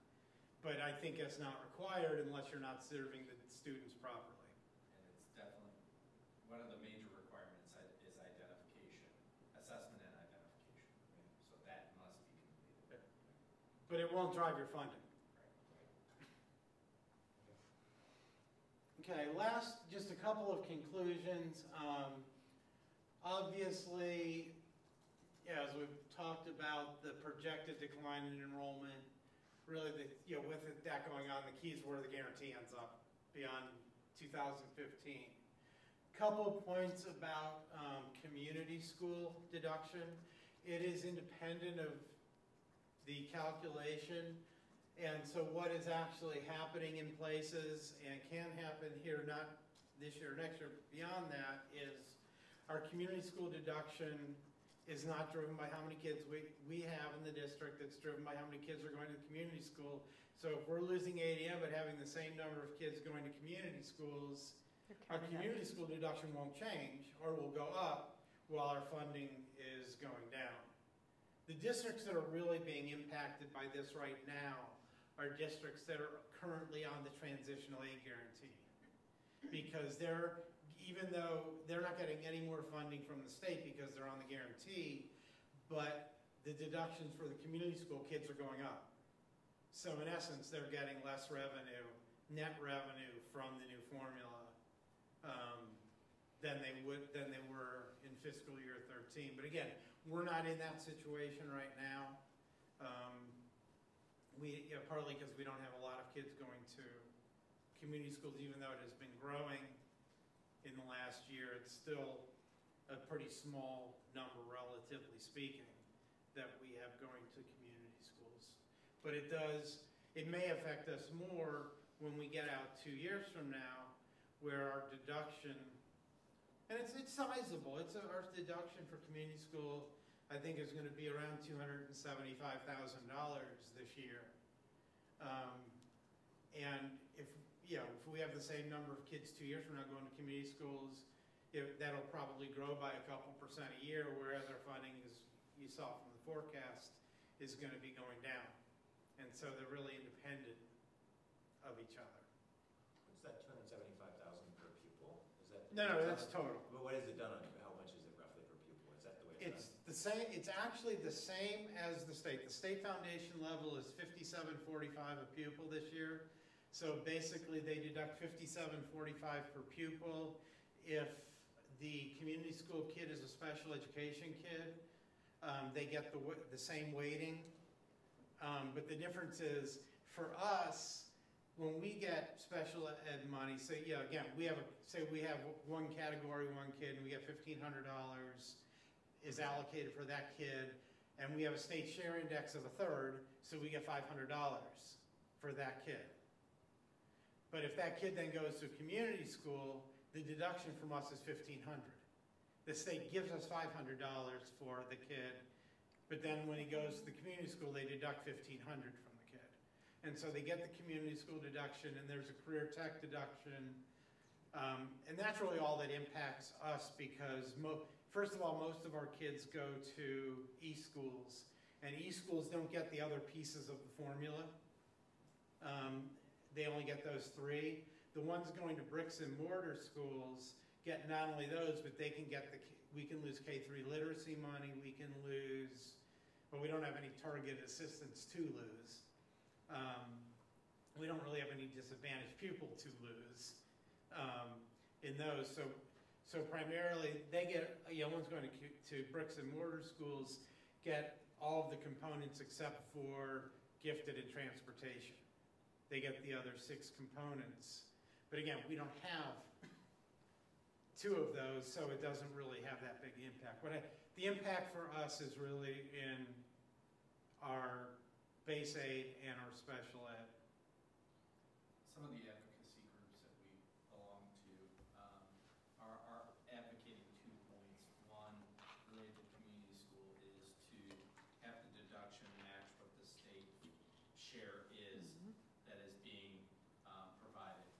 But I think it's not required unless you're not serving the students properly. And it's definitely, one of the major requirements is identification, assessment and identification. So that must be completed. But it won't drive your funding. Okay, just a couple of conclusions. Obviously, as we've talked about the projected decline in enrollment, really with that going on, the key is where the guarantee ends up beyond 2015. Couple of points about community school deduction. It is independent of the calculation. And so what is actually happening in places and can happen here, not this year, next year, beyond that, is our community school deduction is not driven by how many kids we have in the district. It's driven by how many kids are going to community school. So if we're losing ADM but having the same number of kids going to community schools, our community school deduction won't change or will go up while our funding is going down. The districts that are really being impacted by this right now are districts that are currently on the transitional aid guarantee. Because even though they're not getting any more funding from the state because they're on the guarantee, but the deductions for the community school kids are going up. So in essence, they're getting less revenue, net revenue from the new formula than they were in fiscal year 13. But again, we're not in that situation right now. Partly because we don't have a lot of kids going to community schools, even though it has been growing in the last year. It's still a pretty small number, relatively speaking, that we have going to community schools. But it may affect us more when we get out 2 years from now, where our deduction, and it's sizable, our deduction for community school, I think, is gonna be around $275,000 this year. And if we have the same number of kids 2 years from now going to community schools, that'll probably grow by a couple % a year, whereas our funding, as you saw from the forecast, is gonna be going down. And so they're really independent of each other. What's that, 275,000 per pupil? Is that? No, that's total. But what is it done on, how much is it roughly per pupil? Is that the way it's done? It's the same, it's actually the same as the state. The state foundation level is $57.45 a pupil this year. So basically, they deduct $57.45 per pupil. If the community school kid is a special education kid, they get the same weighting. But the difference is, for us, when we get special ed money, so again, we have one category, one kid, and we get $1,500 is allocated for that kid, and we have a state share index of a third, so we get $500 for that kid. But if that kid then goes to community school, the deduction from us is $1,500. The state gives us $500 for the kid, but then when he goes to the community school, they deduct $1,500 from the kid. And so they get the community school deduction, and there's a career tech deduction. And that's really all that impacts us, because first of all, most of our kids go to e-schools, and e-schools don't get the other pieces of the formula. They only get those 3. The ones going to bricks and mortar schools get not only those, but they can get we can lose K-3 literacy money, we can lose, but we don't have any targeted assistance to lose. We don't really have any disadvantaged pupil to lose in those. So primarily, they get, ones going to bricks and mortar schools get all of the components except for gifted and transportation. They get the other 6 components. But again, we don't have 2 of those, so it doesn't really have that big impact. The impact for us is really in our base aid and our special ed. Some of the advocacy groups that we belong to are advocating 2 points. One, related to community school, is to have the deduction match what the state share is that is being provided,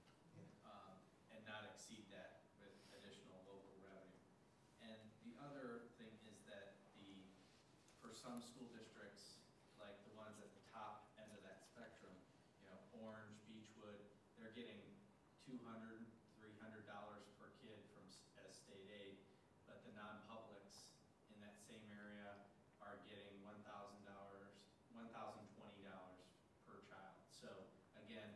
and not exceed that with additional local revenue. And the other thing is that for some school districts, like the ones at the top end of that spectrum, Orange, Beechwood, they're getting $200, $300 per kid as state aid, but the non-publics in that same area are getting $1,020 per child. So again,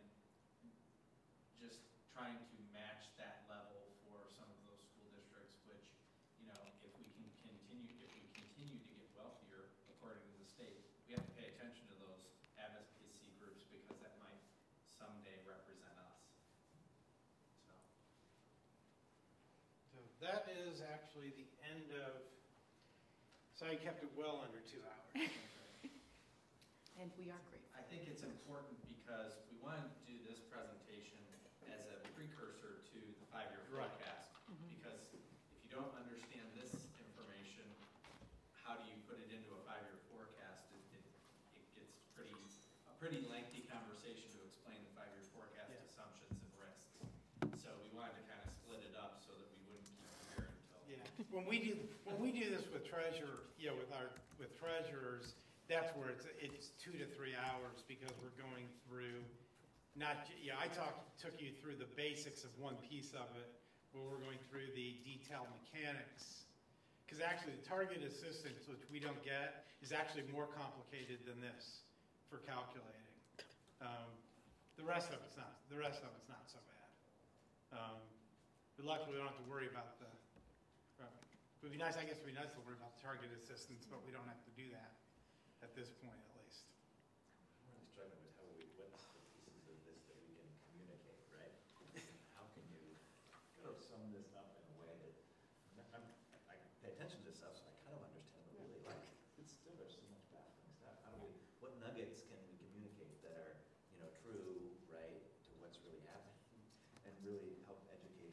just trying to match that level for some of those school districts, which, if we continue to get wealthier according to the state, we have to pay attention to those advocacy groups, because that might someday represent us. So that is actually the end of, so I kept it well under 2 hours. And we are grateful. I think it's important because we wanted to do this presentation as a precursor to the 5-year Right. forecast. Because if you don't understand this information, how do you put it into a 5-year forecast? It gets a pretty lengthy conversation to explain the 5-year forecast assumptions and risks. So we wanted to kind of split it up so that we wouldn't keep it here until. Yeah, when we do this with with treasurers, that's where it's 2 to 3 hours, because we're going through I took you through the basics of one piece of it, where we're going through the detailed mechanics. Because actually, the target assistance, which we don't get, is actually more complicated than this for calculating. The rest of it's not so bad. But luckily, we don't have to worry about the. It would be nice, I guess. It would be nice to worry about the target assistance, but we don't have to do that at this point, at least. I'm really struggling with what's the pieces of this that we can communicate, right? How can you sum this up in a way that, I pay attention to this stuff, so I kind of understand, but really, it's still, there's so much baffling stuff. What nuggets can we communicate that are, true, right, to what's really happening, and really help educate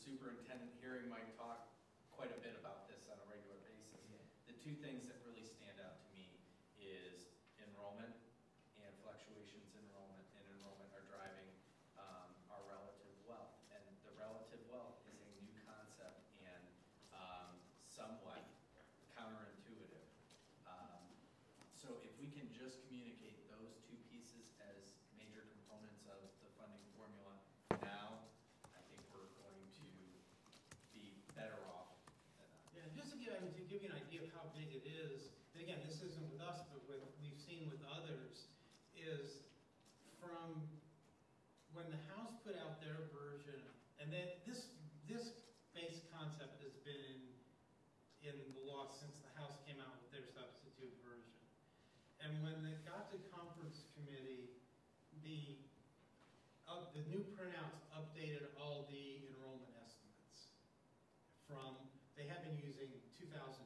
superintendent hearing Mike talk quite a bit about this on a regular basis. Yeah. The two things that really stand out to me is enrollment and fluctuations in enrollment are driving our relative wealth. And the relative wealth is a new concept and somewhat counterintuitive. So if we can just communicate those two pieces as major components of the funding formula now, I think we're going to be better off than not. Yeah, just to give you an idea of how big it is, and again, this isn't with us, but we've seen with others, is from when the House put out their version, and then this base concept has been in the law since the House came out with their substitute version. And when it got to conference committee, the new printouts updated all the enrollment estimates from, they had been using 2012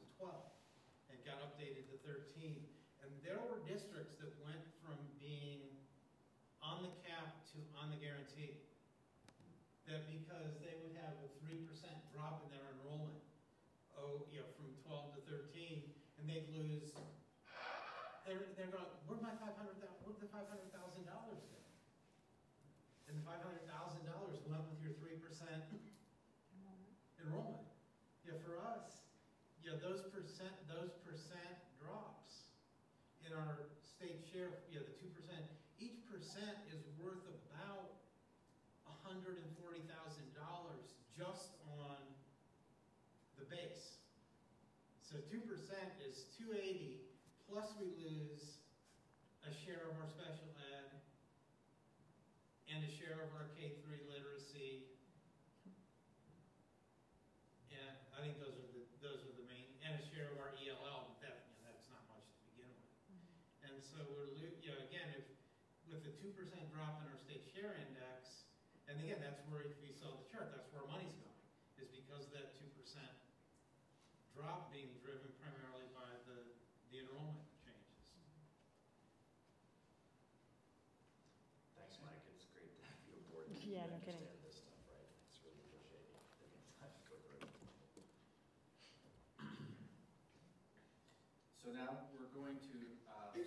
and got updated to 13. And there were districts that went from being on the cap to on the guarantee. That because they would have a 3% drop in their enrollment, from 12 to 13, and they'd lose, they're going, where'd the $500,000 go? And the $500,000 went with your 3% enrollment. Yeah, for us, those percent drops in our state share, the 2%, each percent is worth about $140,000 just on the base. So 2% is 280, plus we lose a share of our special ed and a share of our K-3 literacy. And I think those are the main, and a share of our ELL, but that's not much to begin with. And so again, with the 2% drop in our state share index, and again, that's where, if you saw the chart, that's where our money's going, is because of that 2% drop being driven primarily by the enrollment changes. Thanks, Mike. It's great to have you aboard. Yeah, You no kidding. understand this stuff, right? It's really appreciate you taking the time to go through it. So now we're going to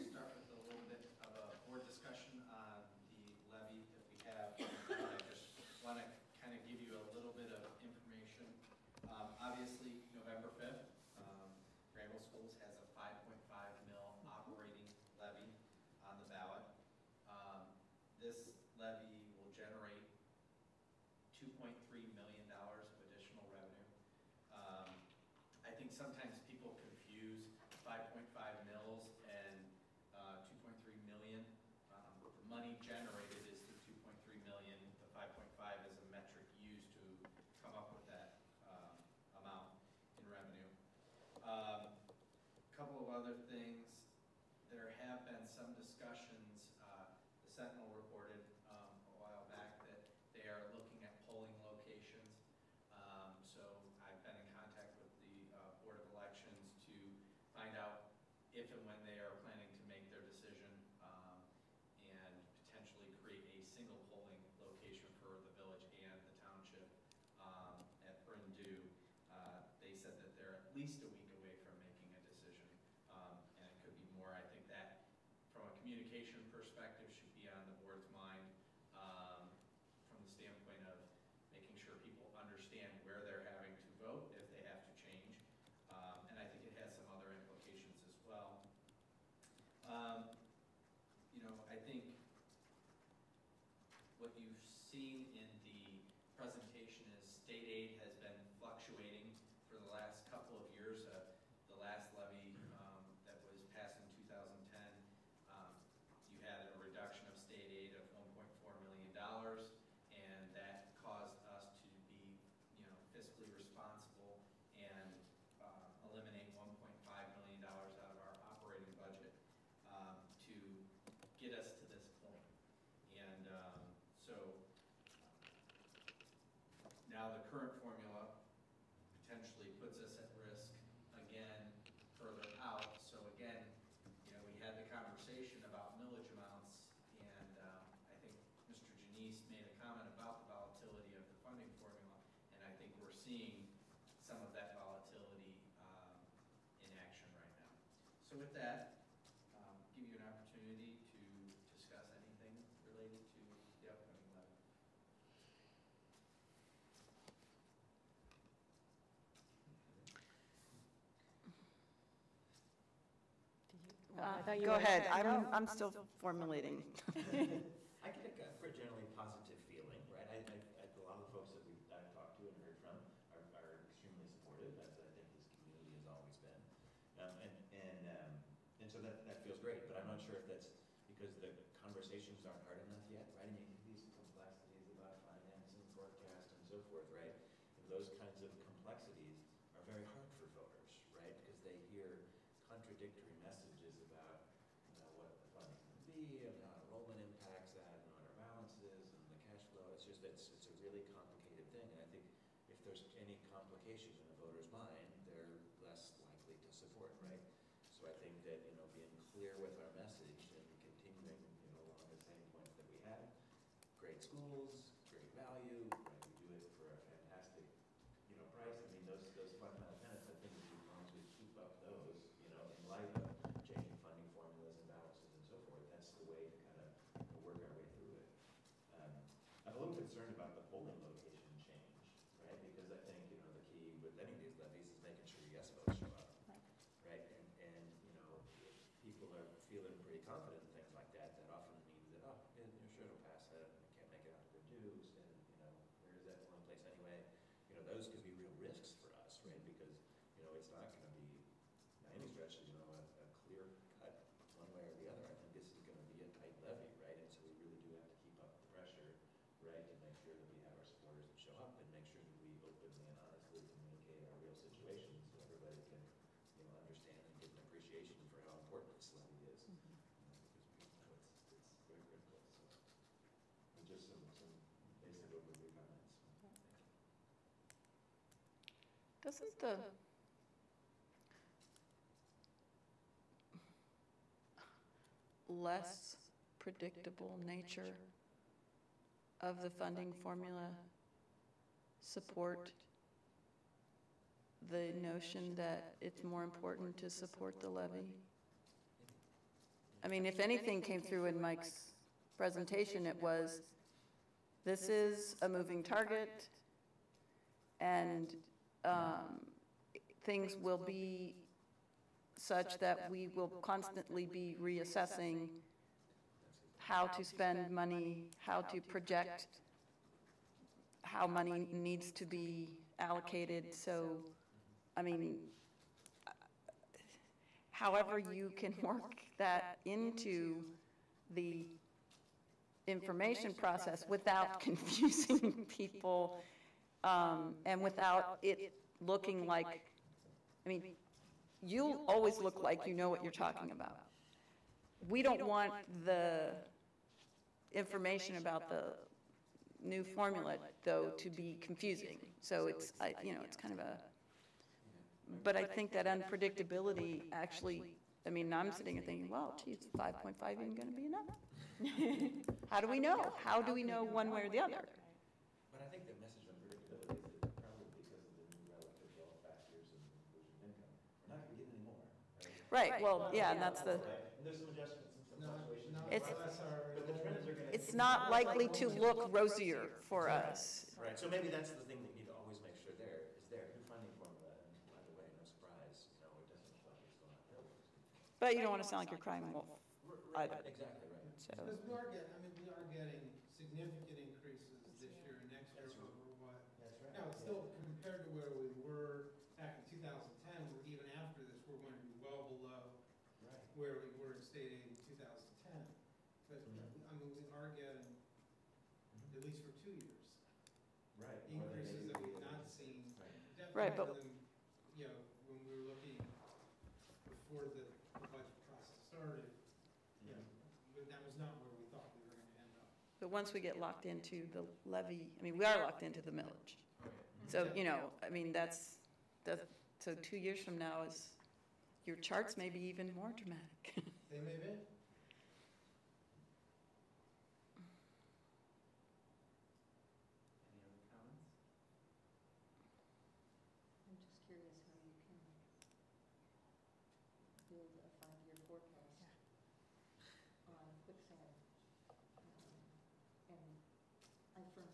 start with a little bit of a board discussion on the levy that we have. I just want to kind of give you a little bit of information. Obviously, November 5th, Granville Schools has a 5.5 mil operating levy on the ballot. This levy will generate $2.3 million of additional revenue. I think sometimes people confuse 5.5 mils and 2.3 million. The money generated is the 2.3 million. The 5.5 is a metric used to come up with that amount in revenue. A couple of other things. There have been some discussions. The Sentinel reported a while back that they are looking at polling locations. So I've been in contact with the Board of Elections to find out if and when they are planning to make their decision and potentially create a single polling location for the village and the township at Brindue. They said that they're at least a week away from making a decision, and it could be more. I think that from a communication perspective should be on the board's mind from the standpoint of making sure people understand where they're having to vote if they have to change. And I think it has some other implications as well. I think what you've seen in the presentation is state aid has been fluctuating for the last couple of years. The last levy that was passed in 2010, you had a reduction of state aid of $1.4 million, and that caused us to be, fiscally responsible and eliminate $1.5 million out of our operating budget to get us to this point. And so now the current formula seeing some of that volatility in action right now. So with that, give you an opportunity to discuss anything related to the upcoming levy. I thought you Go were- ahead, No. I'm still formulating. I get a generally positive feeling, right? A lot of the folks that I've talked to and heard from are extremely supportive, as I think this community has always been. And so that feels great, but I'm not sure if that's because the conversations aren't hard enough yet, right? I mean, these complexities about finance and forecast and so forth, right? And those kinds of complexities are very hard for voters, right? Because they hear contradictory messages about what the funding's going to be and how enrollment impacts that and what our balance is and the cash flow. It's a really complicated thing. And I think if there's any complication in a voter's mind, they're less likely to support, right? So I think that, being clear with our message and continuing, along the same points that we had, great schools, great value, right? We do it for a fantastic, price. I mean, those fundamental tenets, I think as long as we keep up those, in light of changing funding formulas and balances and so forth, that's the way to kind of work our way through it. I'm a little concerned about the polling location change, right? Because I think, the key with any of these levies is making sure yes votes show up, right? And if people are feeling pretty confident in things like that, that often means that, sure it'll pass that, and they can't make it out to their dues, and, where is that polling place anyway? Those could be real risks for us, right? Because, it's not going to be, by any stretch, a clear cut one way or the other. I think this is going to be a tight levy, right? And so we really do have to keep up the pressure, right? To make sure that we have our supporters that show up and make sure that we openly and honestly communicate our real situation so everybody can, understand and get an appreciation for how important this levy is. Because it's very critical. So, and just some basic overview comments. Doesn't the less predictable nature of the funding formula support the notion that it's more important to support the levy? I mean, if anything came through in Mike's presentation, it was, this is a moving target, and things will be such that we will constantly be reassessing how to spend money, how to project how money needs to be allocated. So, I mean, however you can work that into the information process without confusing people, and without it looking like, I mean, you'll always look like you know what you're talking about. We don't want the information about the new formula, though, to be confusing. So it's, it's kind of a, but I think that unpredictability actually, I mean, I'm sitting and thinking, well, geez, 5.5 even going to be enough? How do we know? How do we know one way or the other? But I think the message on predictability is that probably because of the new relative wealth factors and inclusion of income, we're not going to get any more. Right, well, yeah, and that's the, Right? And there's some adjustments and some fluctuations. It's- But the trends are going to. it's not likely to look rosier for us. Right, so maybe that's the thing that you need to always make sure is there. New funding formula, and by the way, no surprise, it doesn't look like it's going to help. But you don't want to sound like you're crying wolf. Right, either. exactly right. So, Because we are getting significant increases this year and next year over what. That's right. Now, it's still compared to where we were back in 2010, where even after this, we're going to be well below Right. where we were in state aid in 2010. But, I mean, we are getting, at least for 2 years, Right. increases that we've not seen. Right, Definitely but- more than, when we were looking before the budget process started, but that was not where we thought we were going to end up. but once we get locked into the levy, I mean, we are locked into the millage. So, I mean, so 2 years from now is, your charts may be even more dramatic. They may be. Any other comments?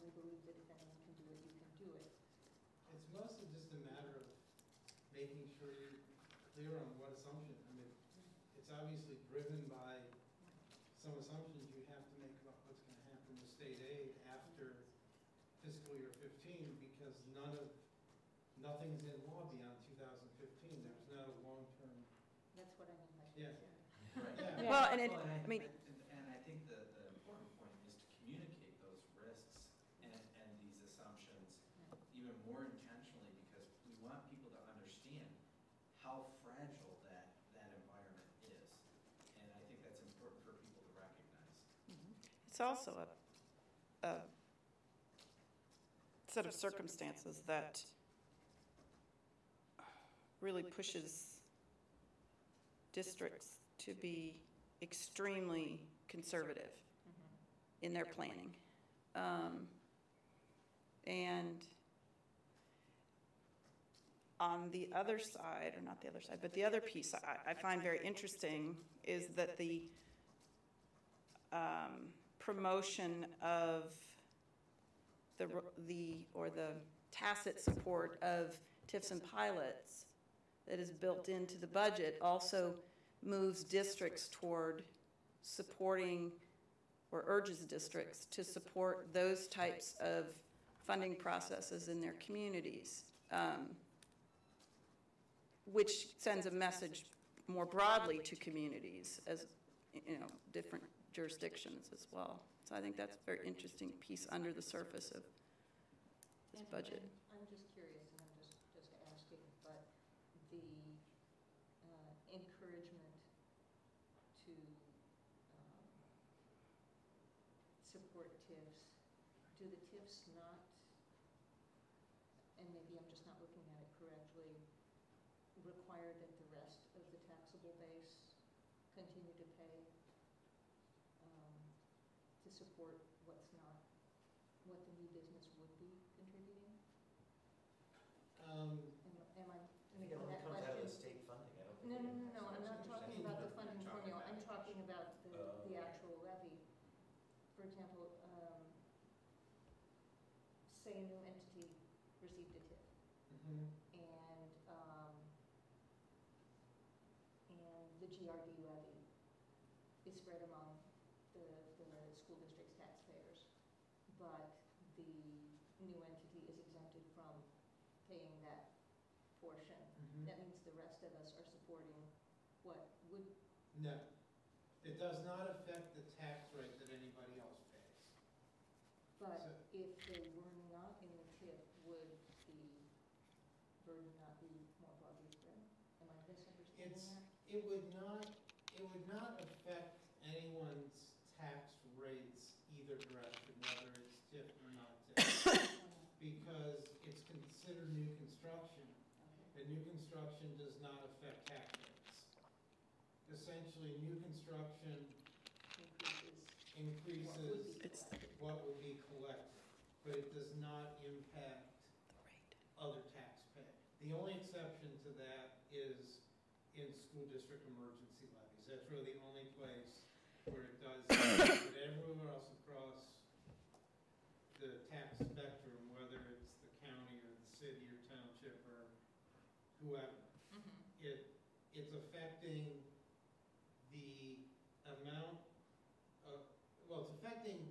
strongly believe that if anyone can do it, you can do it. It's mostly just a matter of making sure you're clear on what assumption. I mean, it's obviously driven by some assumptions you have to make about what's going to happen with state aid after fiscal year 15, because nothing's in law beyond 2015. There's not a long-term. That's what I mean by Yeah. Right. Yeah. Well, and Well, I mean, and I think the important point is to communicate those risks and these assumptions even more intentionally, because we want people to understand how fragile that environment is. And I think that's important for people to recognize. it's also a set of circumstances that really pushes districts to be extremely conservative in their planning. And on the other side, or not the other side, but the other piece I find very interesting is that the promotion of the tacit support of TIFs and pilots that is built into the budget also moves districts toward supporting, or urges districts to support those types of funding processes in their communities, which sends a message more broadly to communities as, different jurisdictions as well. So I think that's a very interesting piece under the surface of this budget. I'm just curious, and I'm just asking, but the encouragement to support TIFs, do the TIFs not, and maybe I'm just not looking at it correctly, require that the rest of the taxable base continue to pay to support what the new business would be contributing? Am I I think it making only that comes out of the question? state funding, I don't think. No, it no, no, has no, I'm not much talking percentage. about the You're funding talking formula, I'm about talking about the okay. actual levy. For example, say a new entity received a TIF, and the GRD levy is spread among the school district's taxpayers, but the new entity is exempted from paying that portion. That means the rest of us are supporting what would. No, it does not affect the tax rate that anybody else pays. But So- if they were not in the TIF, would the burden not be more broadly spread? Am I misunderstanding that? It would not affect anyone's tax rates either direction, whether it's TIF or not TIF, because it's considered new construction, and new construction does not affect tax rates. Essentially, new construction increases what would be collected, but it does not impact other tax pay. The only exception to that is in school district emergency levies. That's really the only place where it does, but everywhere else across the tax spectrum, whether it's the county or the city or township or whoever, it's affecting the amount of, well, it's affecting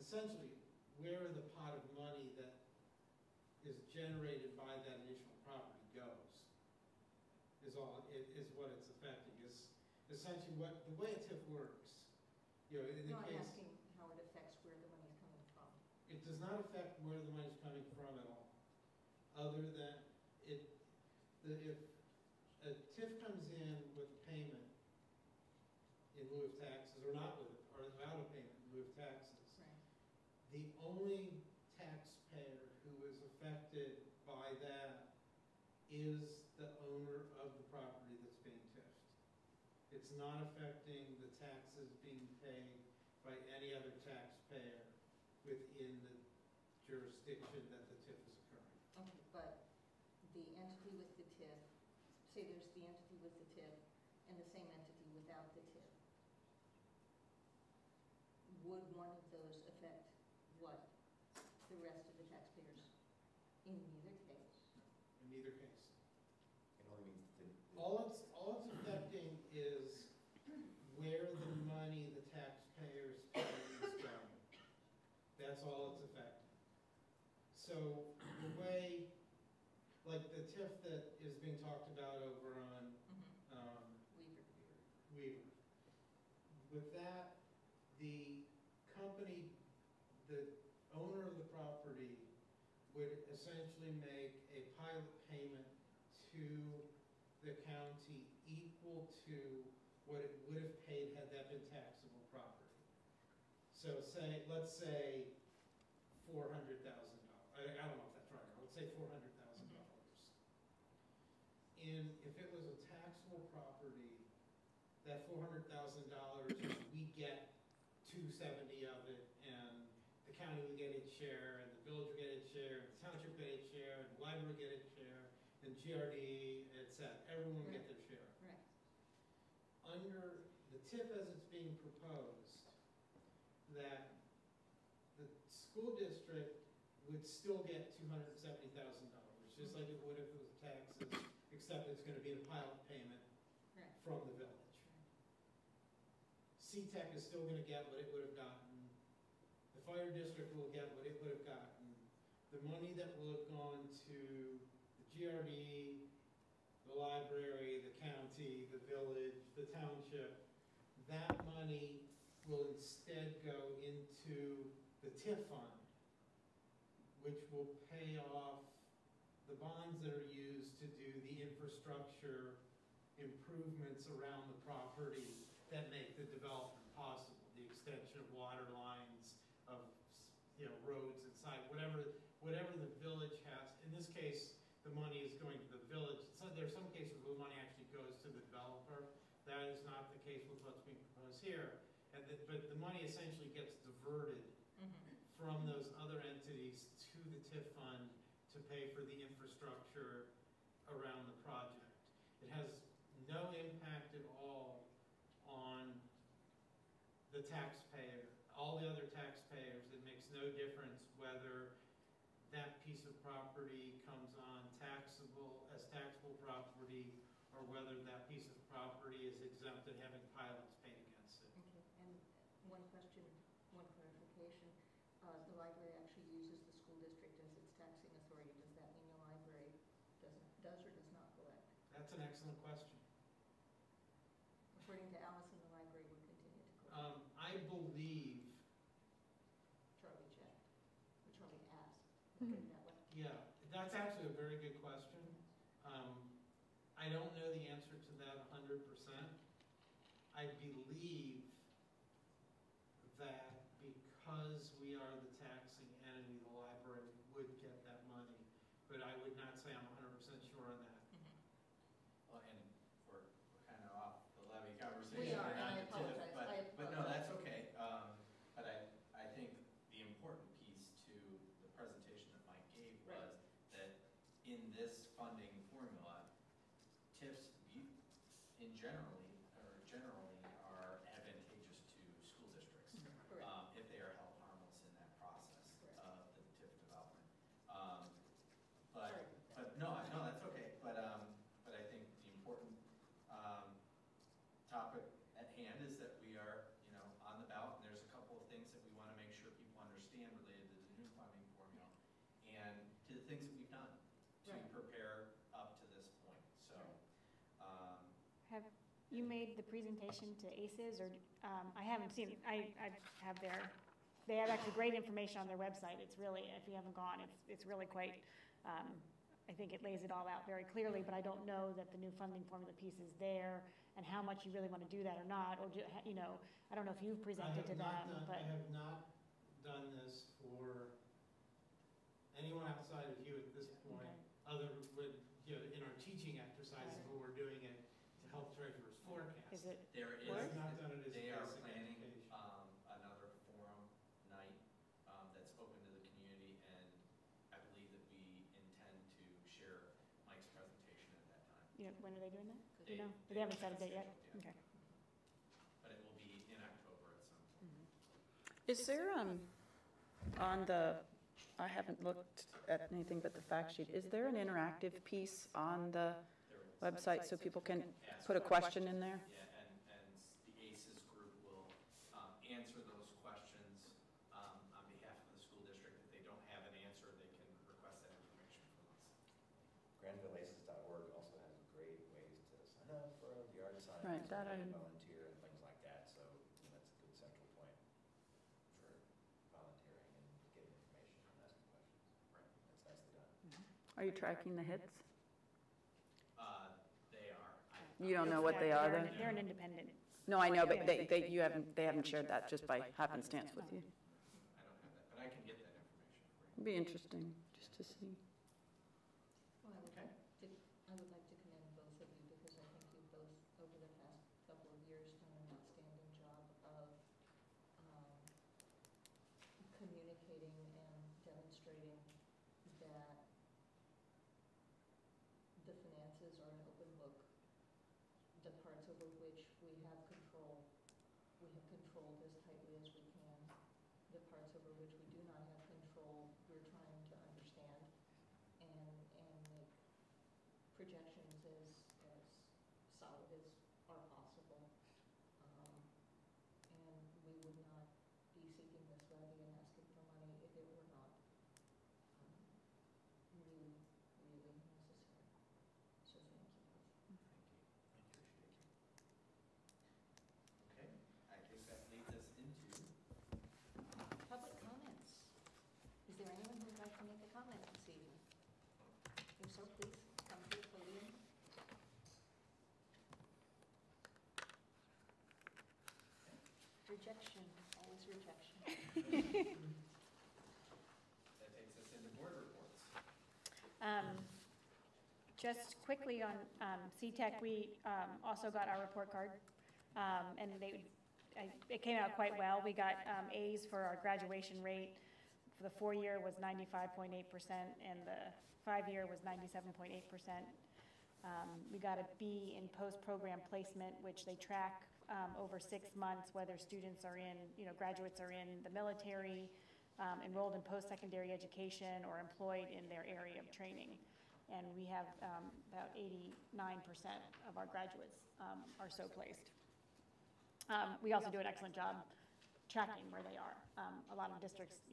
essentially where the pot of money that is generated by that initial property goes, is what it's affecting, is essentially the way a TIF works, in the No, I'm case. asking how it affects where the money's coming from. It does not affect where the money's coming from at all, other than if a TIF comes in with a payment in lieu of taxes, or not with, or without a payment in lieu of taxes, Right. the only taxpayer who is affected by that is the owner of the property that's being TIFed. It's not affecting the taxes being paid by any other taxpayer within the jurisdiction that the TIF is occurring. Okay, but the entity with the TIF, say there's the entity with the TIF and the same entity without the TIF. Would one of those affect what the rest of the taxpayers in neither case. In either case. It only means All it's affecting is where the money the taxpayers pay is going. That's all it's affecting. So the way, like the TIF that is being talked about over on Weaver. With that, the company, the owner of the property would essentially make a pilot payment to the county equal to what it would have paid had that been taxable property. So let's say $400,000. I don't know if that's right. Let's say $400,000. And if it was a taxable property, that $400,000, we get 270 of it, and the county would get its share, and the village would get its share, and the township would get its share, and the library would get its share, and GRD, etc. Everyone would get their share. Right. Under the TIF as it's being proposed, that the school district would still get $270,000, just like it would if it was taxes, except it's going to be a pilot payment Right. from the village. CTEC is still going to get what it would have gotten. The fire district will get what it would have gotten. The money that will have gone to the GRD, the library, the county, the village, the township, that money will instead go into the TIF fund, which will pay off the bonds that are used to do the infrastructure improvements around the property that make the development possible, the extension of water lines, of roads inside, whatever the village has. In this case, the money is going to the village. So there are some cases where the money actually goes to the developer. That is not the case with what's being proposed here. But the money essentially gets diverted from those other entities to the TIF fund to pay for the infrastructure around the project. It has no impact at all on the taxpayer. All the other taxpayers, it makes no difference whether that piece of property comes on as taxable property, or whether that piece of property is exempted having pilots paid against it. Okay, and one question, one clarification. The library actually uses the school district as its taxing authority. Does that mean the library does or does not collect? That's an excellent question. According to Allison, the library would continue to collect. I believe, Charlie checked, or Charlie asked, put it that way. yeah, that's actually a very good question. I don't know the answer to that 100%. I believe that because we are the taxing entity, the library would get that money, but I would not say I'm 100% sure on that. Well, and we're kind of off the levy conversation. We are, and on I the TIF, apologize. But no, that's okay. But I think the important piece to the presentation that Mike gave Right. was that in this funding formula, TIFs generally are advantageous to school districts. Correct. If they are held harmless in that process Correct. of the TIF development. Sorry. But no, that's okay. But I think the important topic at hand is that we are, on the ballot, and there's a couple of things that we want to make sure people understand related to the new funding formula and to the things that we've done to Right. prepare up to this point. So, Have you made the presentation to ACES, or, I haven't seen, I have they have actually great information on their website. It's really, if you haven't gone, it's really quite, I think it lays it all out very clearly, but I don't know that the new funding formula piece is there and how much you really want to do that or not, or, I don't know if you've presented to them, but. I have not done this for anyone outside of you at this point, Okay. other than, in our teaching exercises, Right. where we're doing it to help treasurers forecast. Is it, there is, I've not done it as they are basic planning education. another forum night that's open to the community, and I believe that we intend to share Mike's presentation at that time. when are they doing that? Do you They- know? They haven't set a date yet? scheduled Okay. But it will be in October at some point. Is there, on the, I haven't looked at anything but the fact sheet. Is there an interactive piece on the website so people can put a question in there? Yeah, and the ACES group will answer those questions on behalf of the school district. If they don't have an answer, they can request that information from us. GranvilleAces.org also has great ways to sign up for the yard sign. Right, that I- volunteer and things like that, so that's a good central point for volunteering and getting information and asking questions. Right. That's nicely done. Are you tracking the hits? They are. You don't know what they are then? They're an independent. No, I know, but they haven't shared that just by happenstance with you. I don't have that, but I can get that information for you. It'd be interesting just to see. Well, Okay. I would like to commend both of you because I think you've both, over the past couple of years, done an outstanding job of communicating and demonstrating that the finances are an open book. The parts over which we have controlled as tightly as we can. The parts over which we do not have control, we're trying to understand and make projections as solid as are possible. And we would not be seeking this levy and asking for money if it were not really, really necessary. So thank you both. Thank you. Okay, I think that leads us into, Public comments. Is there anyone who would like to make a comment this evening? If so, please come to the podium. Rejection, always rejection. that takes us into board reports. Just quickly on CTEC, we also got our report card, and it came out quite well. We got A's for our graduation rate. For the 4-year was 95.8%, and the 5-year was 97.8%. We got a B in post-program placement, which they track over 6 months, whether students are in, graduates are in the military, enrolled in post-secondary education, or employed in their area of training. And we have about 89% of our graduates are so placed. We also do an excellent job tracking where they are. A lot of districts,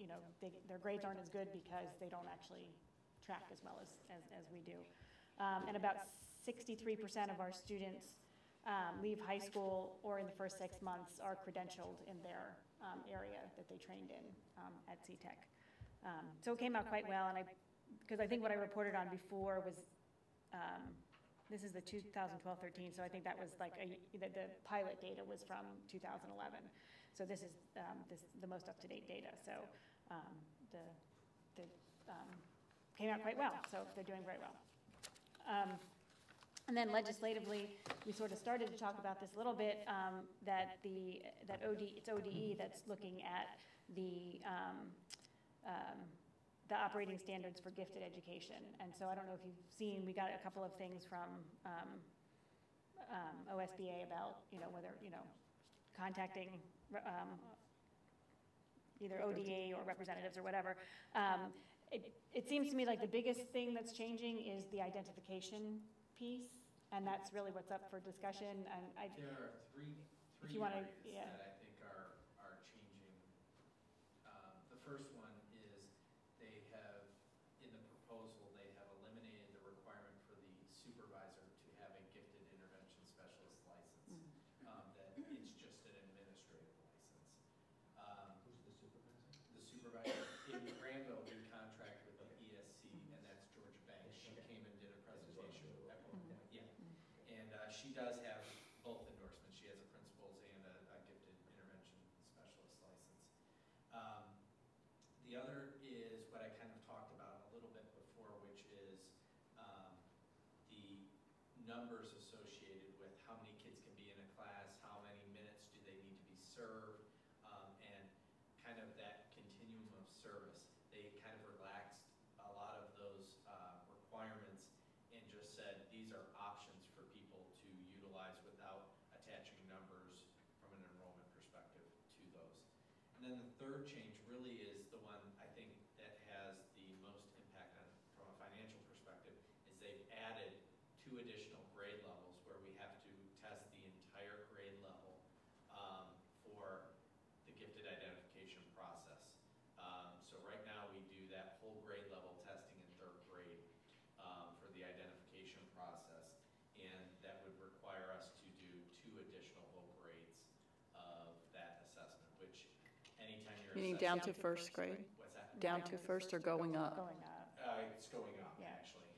their grades aren't as good because they don't actually track as well as we do. And about 63% of our students leave high school or in the first 6 months are credentialed in their area that they trained in at CTEC. So it came out quite well, and because I think what I reported on before was, this is the 2012-13, so I think that was like the pilot data was from 2011. So this is the most up-to-date data. So came out quite well. So they're doing very well. And then legislatively, we sort of started to talk about this a little bit. It's ODE that's looking at the operating standards for gifted education. And so I don't know if you've seen, we got a couple of things from OSBA about, whether, contacting either ODA or representatives or whatever. It seems to me like the biggest thing that's changing is the identification piece, and that's really what's up for discussion. And There are three if you wanna- areas yeah. that I think are changing. The first one is they have, in the proposal, they have eliminated the requirement for the supervisor to have a gifted intervention specialist license. That it's just an administrative license. Who's the supervisor? The supervisor in Granville, we contract with the ESC, and that's Georgia Banks. She came and did a presentation at one point, yeah. And she does have both endorsements. She has a principal's and a gifted intervention specialist license. The other is what I kind of talked about a little bit before, which is the numbers associated with how many kids can be in a class, how many minutes do they need to be served, and kind of that continuum of service. They kind of relaxed a lot of those requirements and just said these are options for people to utilize without attaching numbers from an enrollment perspective to those. And then the third change really is the one I think that has the most impact on, from a financial perspective, is they've added 2 additional grade levels where we have to test the entire grade level for the gifted identification process. So right now we do that whole grade level testing in 3rd grade for the identification process, and that would require us to do 2 additional whole grades of that assessment, which anytime you're Meaning assessing. down to 1st grade? What's that? Down to 1st or going up? Going up. It's going up, Yeah. actually,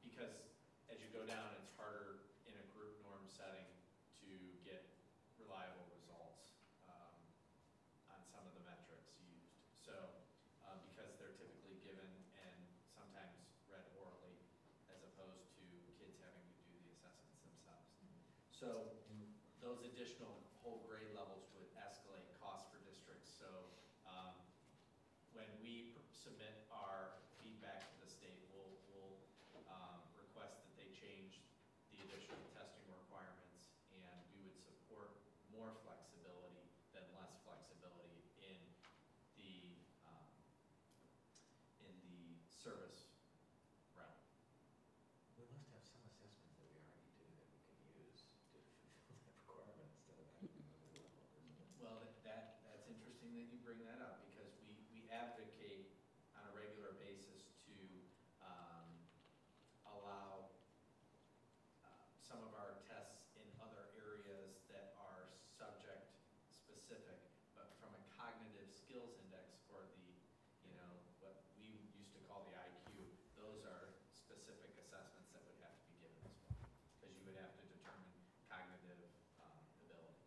because as you go down, it's harder in a group norm setting to get reliable results on some of the metrics used. So, because they're typically given and sometimes read orally, as opposed to kids having to do the assessments themselves. So, those additional whole grade levels would escalate costs for districts. So, when we submit our feedback to the state, we'll request that they change the additional testing requirements, and we would support more flexibility than less flexibility in the service realm. We must have some assessments that we already do that we can use to fulfill that requirement instead of having another level, isn't it? Well, that's interesting that you bring that up, because we advocate on a regular basis to allow some of our tests in other areas that are subject specific, but from a cognitive skills index for the, what we used to call the IQ, those are specific assessments that would have to be given as well, because you would have to determine cognitive ability.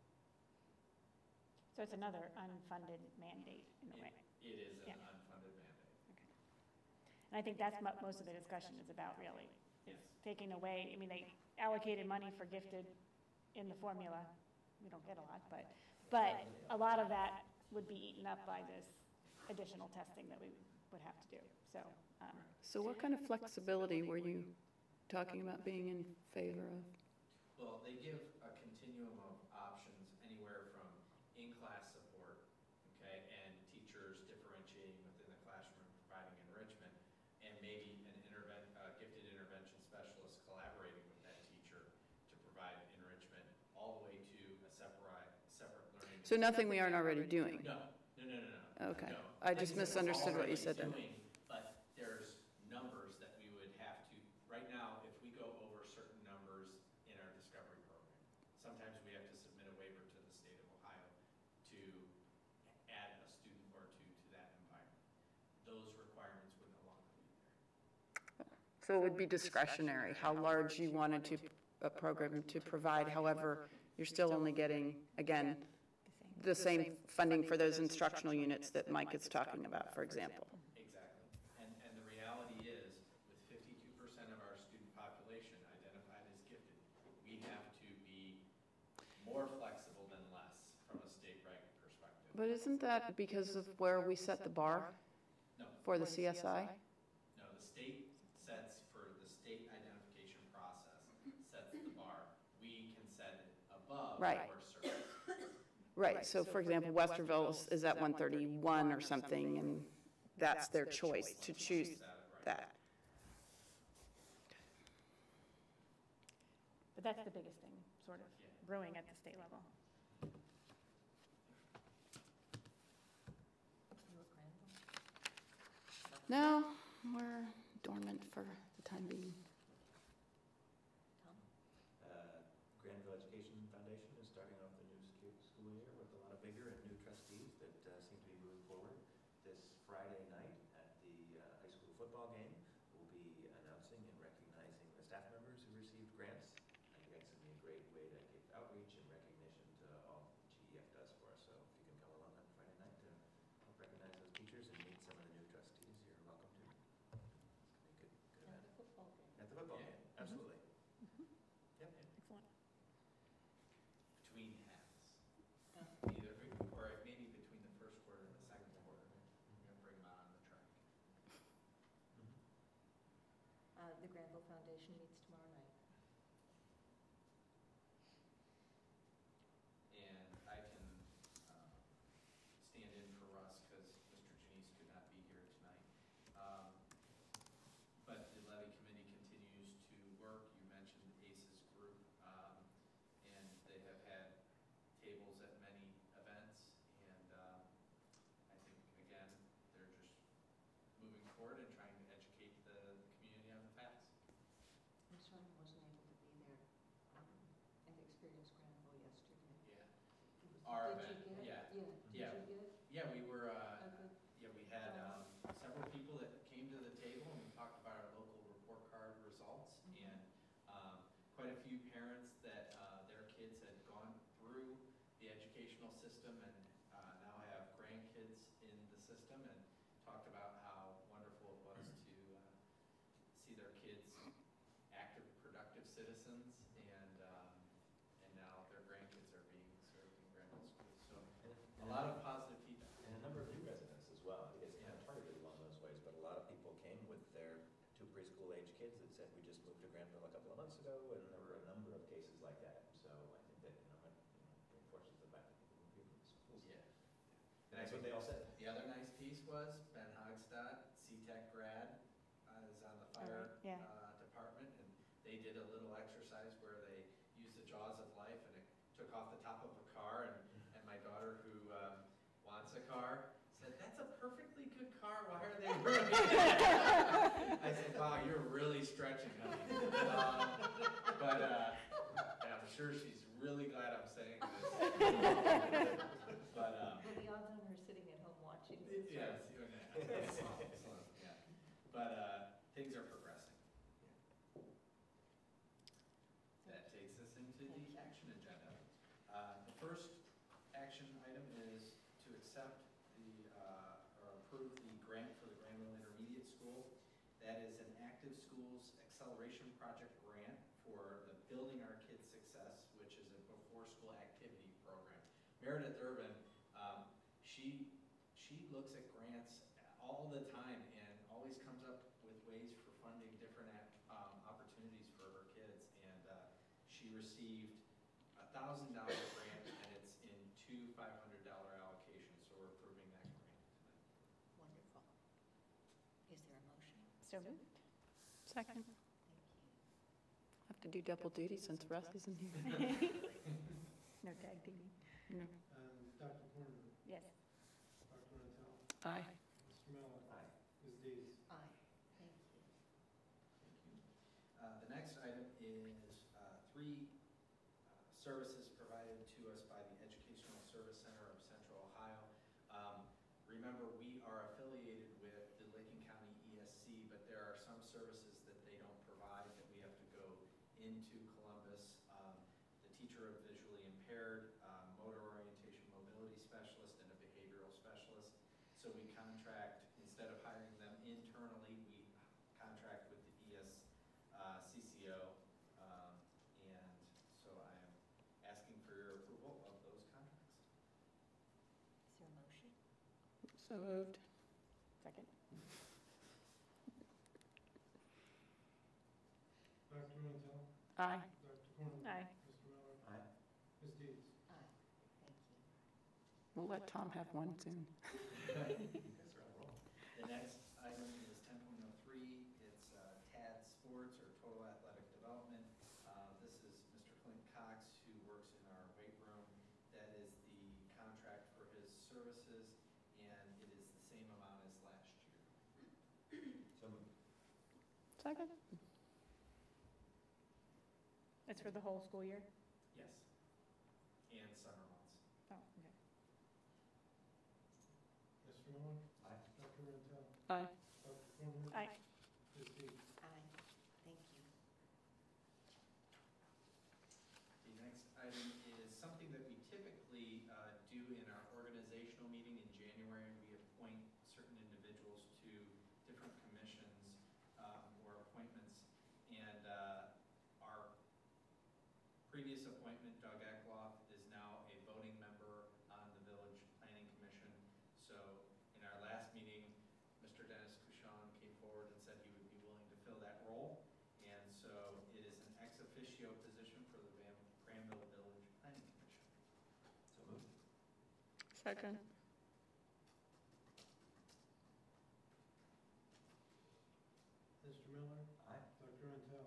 So it's another unfunded mandate in a way. It is an Yeah. unfunded mandate. And I think that's what most of the discussion is about, really. Is Yes. taking away, I mean, they allocated money for gifted in the formula. We don't get a lot, but a lot of that would be eaten up by this additional testing that we would have to do. So, So what kind of flexibility were you talking about being in favor of? Well, they give a continuum of options anywhere from in-class support, okay, and teachers differentiating within the classroom, providing enrichment, and maybe gifted intervention specialist collaborating with that teacher to provide enrichment, all the way to a separate learning. So nothing we aren't already doing? No. Okay. No. I just Things that we're misunderstood what you already said then. doing, but there's numbers that we would have to, right now, if we go over certain numbers in our discovery program, sometimes we have to submit a waiver to the state of Ohio to add a student or two to that environment. Those requirements would no longer be there. So it would be discretionary, how large you wanted a program to provide. However, you're still only getting, again, the same funding for those instructional units that Mike is talking about, for example. Exactly. And the reality is, with 52% of our student population identified as gifted, we have to be more flexible than less from a state rank perspective. But isn't that because of where we set the bar No. for the CSI? No, the state sets, for the state identification process, sets the bar. We can set it above Right. or service. Right, so for example, Westerville is at 131 or something, and that's their choice to choose that. but that's the biggest thing, sort of brewing at the state level. No, we're dormant for the time being. Granville Education Foundation is starting off the new school year with a lot of vigor and new trustees that seem to be moving forward. This Friday night at the high school football game, we'll be announcing and recognizing the staff members who received grants. I think that's going to be a great way to give outreach and recognition to all GEF does for us. So if you can come along on Friday night to help recognize those teachers and meet some of the new trustees, you're welcome to. It's going to be a good event. At the football game. At the football game, absolutely. Yep. Excellent. Between halves. Either, or maybe between the first quarter and the second quarter. We're going to bring them out on the track. The Granville Foundation meets tomorrow night. And I can stand in for Russ, because Mr. Janice could forward and trying to educate the community on the facts. My son wasn't able to be there at Experience Granville yesterday. Yeah. He was- Our Did event, you get? yeah. Yeah, Yeah. did you get? Yeah, we were, Okay. yeah, we had several people that came to the table and we talked about our local report card results and quite a few parents that their kids had gone through the educational system and now have grandkids in the system and talked about how wonderful it was to see their kids active, productive citizens and now their grandkids are being served in Granville schools. So a lot of positive feedback. And a number of new residents as well. I think it's kind of targeted along those ways, but a lot of people came with their 2 preschool-age kids that said, we just moved to Granville a couple of months ago, and there were a number of cases like that. So I think that, reinforces the fact that people move people to schools. Yeah. And that's what they all said. The other nice piece was Ben Hogstad, CTEC grad, is on the fire Yeah. department, and they did a little exercise where they used the jaws of life, and it took off the top of a car, and my daughter, who wants a car, said, "That's a perfectly good car. Why are they ruining it?" I said, "Wow, you're really stretching, honey." But I'm sure she's really glad I'm saying this. But Well, the odds on her sitting at home watching this. yes, yeah. But things are progressing. That takes us into the action agenda. The first action item is to accept or approve the grant for the Granville Intermediate School. That is an Active Schools Acceleration Project grant for the Building Our Kids' Success, which is a before-school activity program. Meredith Irvin, she looks at grants all the time and always comes up with ways for funding different opportunities for her kids. And she received a $1,000 grant, and it's in 2 $500 allocations, so we're approving that grant tonight. Wonderful. Is there a motion? So moved. Second. Thank you. Have to do double duty since Russ isn't here. No tag teaming. No. Dr. Corner, Yes. Dr. Rentel, Aye. Mr. Miller, Aye. Ms. Dees. Aye. Thank you. Thank you. The next item is 3 services provided to us by the Educational Service Center of Central Ohio. Remember, we are affiliated with the Licking County ESC, but there are some services that they don't provide that we have to go into Columbus. The teacher of visually impaired, motor orientation mobility specialist, and a behavioral specialist. So we contract, instead of hiring them internally, we contract with the CCO. And so I am asking for your approval of those contracts. Is there a motion? So moved. Second. Dr. Rentel, Aye. Dr. Corner. Aye. Mr. Miller, Aye. Ms. Dees. Aye. Thank you. We'll let Tom have one soon. You guys are on a roll. The next item is 10.03. It's TAD Sports, or Total Athletic Development. This is Mr. Clint Cox, who works in our weight room. That is the contract for his services, and it is the same amount as last year. So moved. Second. It's for the whole school year? Yes. And summer months. Oh, okay. Mr. Miller, Aye. Dr. Rentel, Aye. Dr. Corner. Aye. Ms. Dees. Aye. Thank you. The next item is something that we typically do in our organizational meeting in January. We appoint certain individuals to different commissions or appointments. And our previous appointment, Doug Eckloff, is now a voting member on the Village Planning Commission. So in our last meeting, Mr. Dennis Cushon came forward and said he would be willing to fill that role. And so it is an ex officio position for the Granville Village Planning Commission. So moved. Second. Mr. Miller, Aye. Dr. Rentel,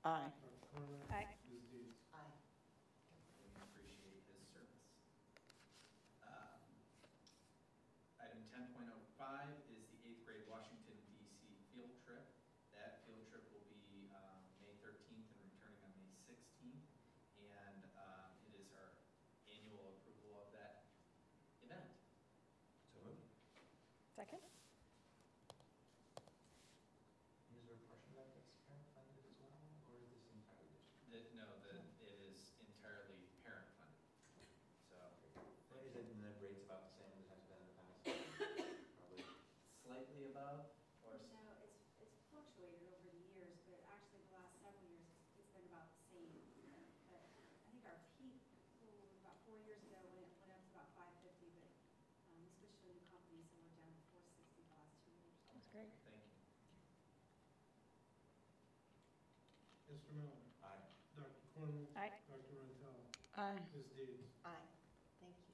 Aye. Dr. Corner. Aye. Ms. Dees. Aye. We appreciate his service. Item 10.05 is the 8th grade Washington, D.C. show you companies, and we're down to 460 the last 2 years. That's great. Thank you. Mr. Miller? Aye. Dr. Cornwell? Aye. Dr. Rentel? Aye. Ms. Deeds? Aye, thank you.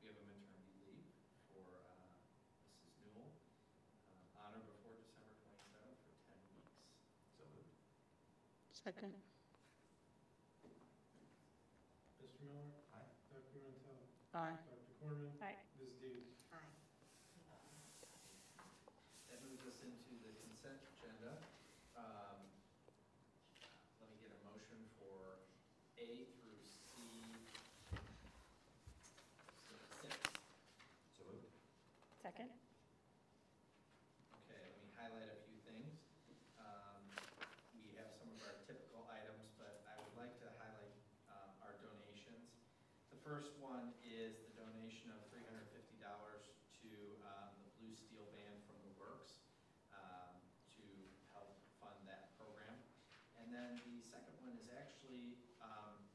We have a maternity leave for Mrs. Newell, on or before December 27th for 10 weeks. So moved. Second. Mr. Miller? Aye. Dr. Rentel? Aye. Dr. Cornwell? Aye. Ms. Deeds? Aye. That moves us into the consent agenda. Let me get a motion for A through C6. So moved. Second? Okay, let me highlight a few things. We have some of our typical items, but I would like to highlight our donations. The first one is the donation of $350 to the Blue Steel Band from the Works to help fund that program. And then the second one is actually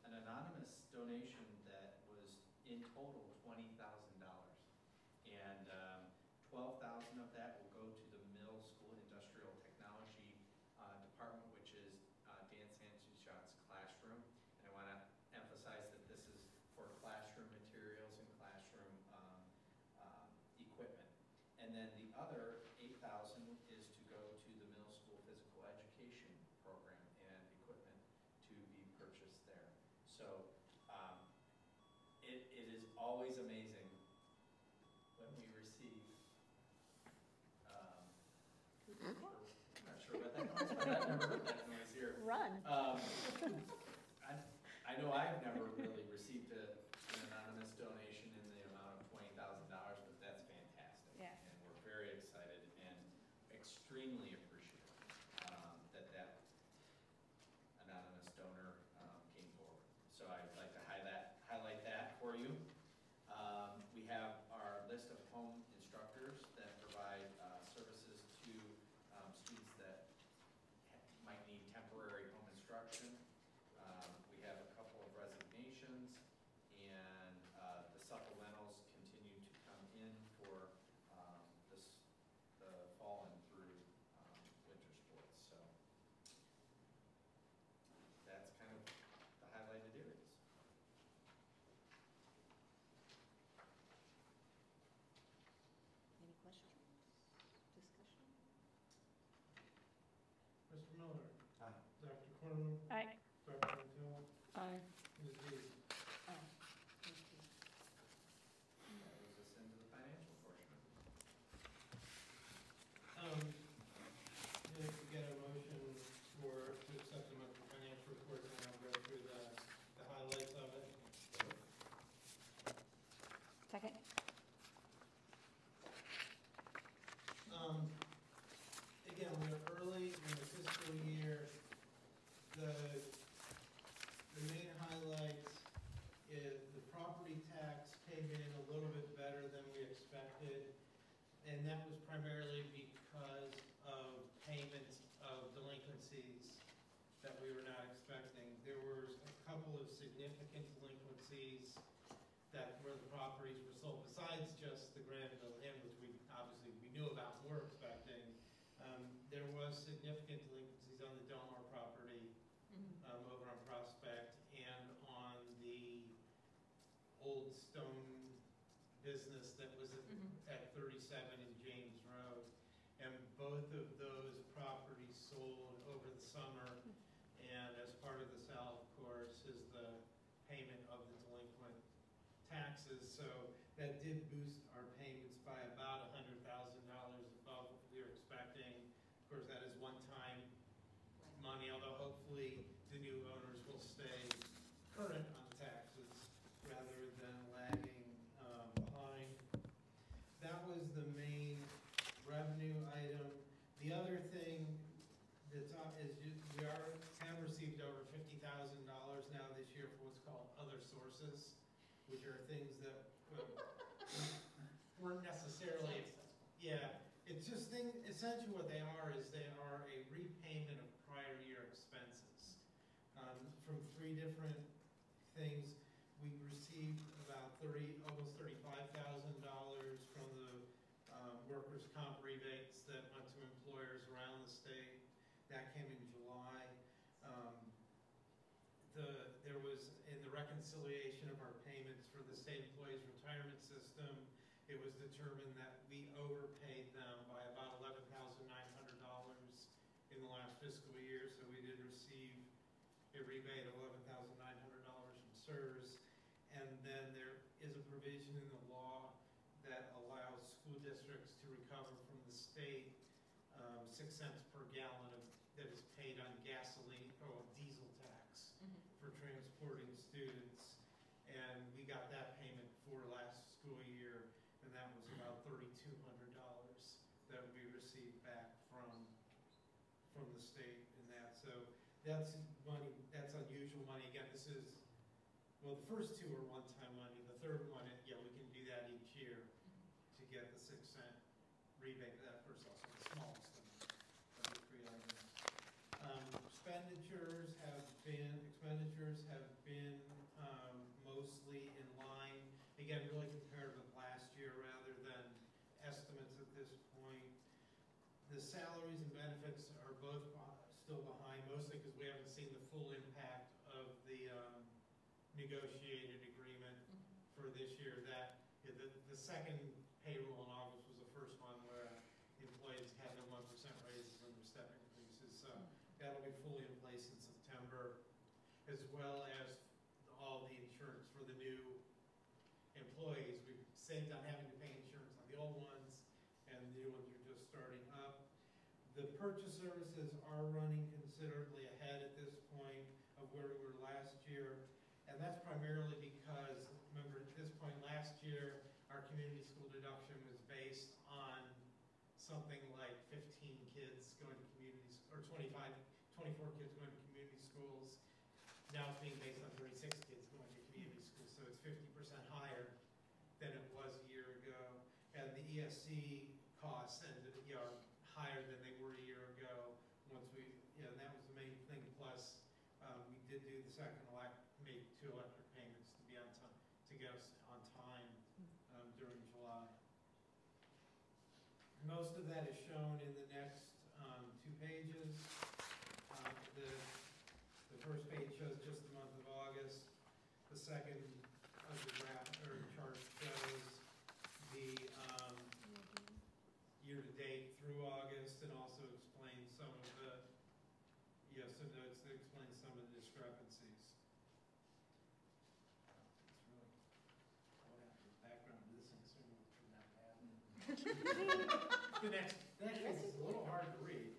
an anonymous donation that was in total $20,000. And 12,000 of that will go to the Middle School Industrial Technology Department, which is Dan Santucci's classroom. And I want to emphasize that this is for classroom materials and classroom equipment. And then the other 8,000 is to go to the middle school physical education program and equipment to be purchased there. So it is always amazing when we receive, I'm not sure what that noise, but I've never heard that noise here. Run. I know I've never really received an anonymous donation in the amount of $20,000, but that's fantastic. Yeah. And we're very excited and extremely appreciative that anonymous donor came forward. So I'd like to highlight that for you. We have our list of home instructors that provide services to students that might need temporary home instruction. We have a couple of resignations, and the supplementals continue to come in for the fall and through winter sports. So that's kind of the highlighted areas. Any questions, discussion? Mr. Miller? Aye. Dr. Cornwell? Aye. Dr. Rentel? Aye. Ms. Deeds? Aye, thank you. That moves us into the financial portion of it. If we get a motion to accept the monthly financial report, and I'll go through the highlights of it. Second? Again, we're early in the fiscal year. The main highlights is the property tax came in a little bit better than we expected, and that was primarily because of payments of delinquencies that we were not expecting. There were a couple of significant delinquencies that where the properties were sold, besides just the Granville Inn, which we knew about and were expecting. There was significant delinquencies on the Delmar property over on Prospect and on the old stone business that was at 37 in James Road. And both of those properties sold over the summer. And as part of the sale, of course, is the payment of the delinquent taxes. So that did boost our payments by about $100,000 above what we were expecting. Of course, that is one-time money, although hopefully the new owners will stay current on taxes rather than lagging behind. That was the main revenue item. The other thing that's is we have received over $50,000 now this year for what's called other sources, which are things that weren't necessarily, it's just essentially what they are is they are a repayment of prior year expenses. From 3 different things, we received about almost $35,000 from the workers' comp rebates that went to employers around the state. That came in July. There was, in the reconciliation of our payments for the state employees retirement system, it was determined that we overpaid them by about $11,900 in the last fiscal year, so we did receive a rebate of $11,900 from SERS. And then there is a provision in the law that allows school districts to recover from the state 6 cents per gallon that is paid on gasoline or diesel tax for transporting students. And we got that payment for last school year, and that was about $3,200 that we received back from the state in that. So that's money, that's unusual money. Again, this is, well, the first two are one-time money. The third one, yeah, we can do that each year to get the 6 cent rebate. That first also the smallest of the three items. Expenditures have been mostly in line. Again, really compared with last year rather than estimates at this point. The salaries and benefits are both still behind, mostly because we haven't seen the full impact of the negotiated agreement for this year. That the second payroll in August was the first one where employees had their 1% raises and their step increases. So that'll be fully in place in September, as well as all the insurance for the new employees. We've saved on having to pay insurance on the old ones, and the new ones are just starting up. The purchase services are running considerably ahead at this point of where we were last year, and that's primarily because, remember, at this point last year, our community school deduction was based on something like 15 kids going to community, or 24 kids going to community schools. Now it's being based on 36 kids going to community schools, so it's 50% higher than it was a year ago. And the ESC costs are higher than they were a year ago. Once we, that was the main thing. Plus, we did do the second made 2 electric payments to be on time, to get us on time during July. Most of that is shown in the next 2 pages. The first page shows just the month of August. The second of the graph or chart shows the year-to-date through August, and also explains some of the some notes that explain some of the discrepancies. It's really the background to this thing certainly could not happen. The next page is a little hard to read.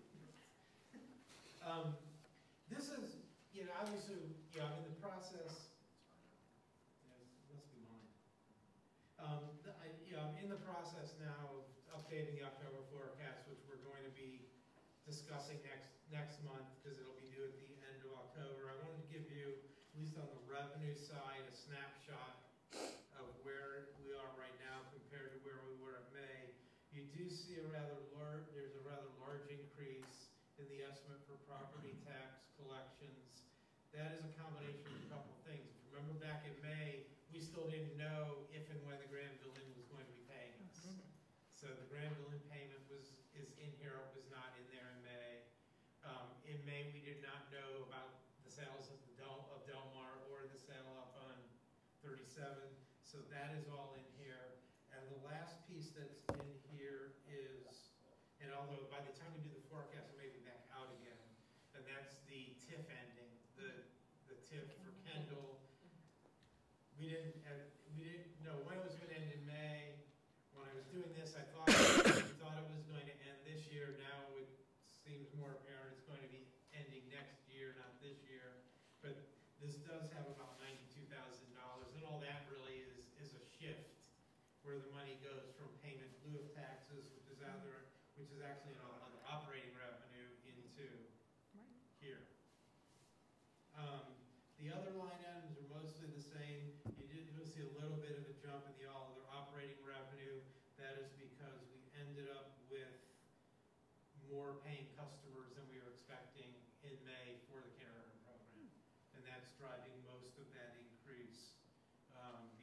This is, obviously, I'm in the process. It must be mine. I'm in the process now of updating the October forecast, which we're going to be discussing next month because it'll be due at the end of October. I wanted to give you, at least on the revenue side, a snapshot of where we are right now compared to where we were in May. You do see there's a rather large increase in the estimate for property tax collections. That is a combination of a couple of things. If you remember back in May, we still didn't know if and when the grand building was going to be paying us. So the grand building payment is in here, it was not in there in May. In May, we did not know about the sales of Del Mar or the sale up on 37, so that is all in here. And the last piece that's in here is, and although by the time we do the forecast, it may be back out again, and that's the TIF ending, the TIF for Kendall. We didn't know when it was going to end in May. When I was doing this, I thought it was going to end this year. Now it seems more apparent it's going to be ending next year, not this year. But this does have about $92,000, and all that really is a shift where the money goes from payment in lieu of taxes, which is actually an other operating revenue, into here. The other line items are mostly the same. You'll see a little bit of a jump in the all other operating revenue. That is because we ended up with more paying customers than we were expecting in May for the kindergarten program. And that's driving most of that increase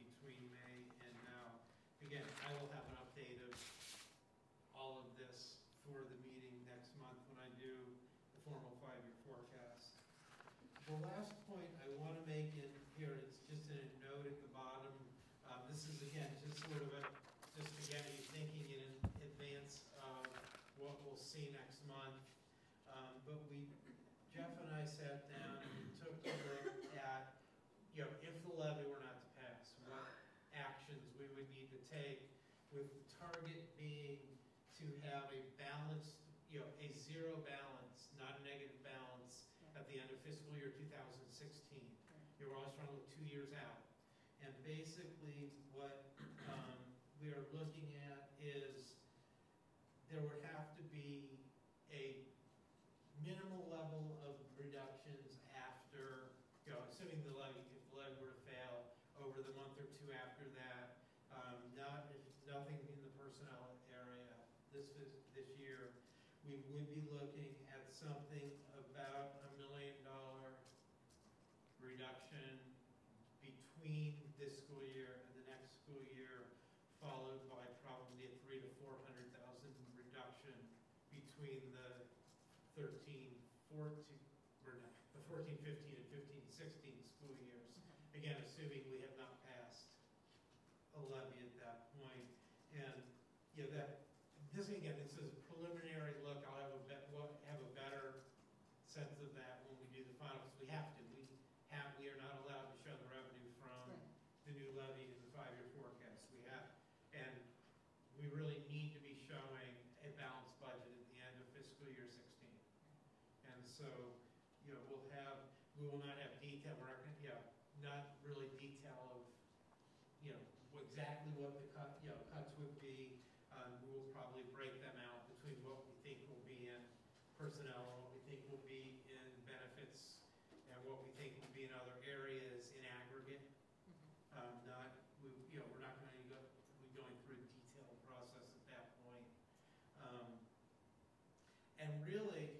between May again, I will have an update of all of this for the meeting next month when I do the formal 5-year forecast. The last point I want to make in here, it's just in a note at the bottom. This is again, just sort of just to get you thinking in advance of what we'll see next month. But Jeff and I sat down and we took a look at, if the levy were not to pass, what actions we would need to take, with the target being to have a balanced, a zero balance, not a negative balance, at the end of fiscal year 2016. We're always trying to look 2 years out. And basically what we are looking at is there would have to be a minimal level of reductions after, assuming the levy, if the levy were to fail, over the month or two after that. Nothing in the personnel area this year. We would be looking at something about $1 million reduction between this school year and the next school year, followed by probably a $300,000 to $400,000 reduction between the 13, 14, the 14, 15, and 15, 16 school years. Again, assuming we have not passed a levy at that point. And this is a preliminary look. I'll have a better sense of that when we do the final, because we have to. We are not allowed to show the revenue from the new levy in the 5-year forecast. We have, and we really need to be showing a balanced budget at the end of fiscal year 16. And so, we will not have detail. We're not really detail of, exactly what the cuts would be. We will probably break them out between what we think will be in personnel and what we think will be in benefits and what we think will be in other areas in aggregate. We're not going to be going through a detailed process at that point. And really,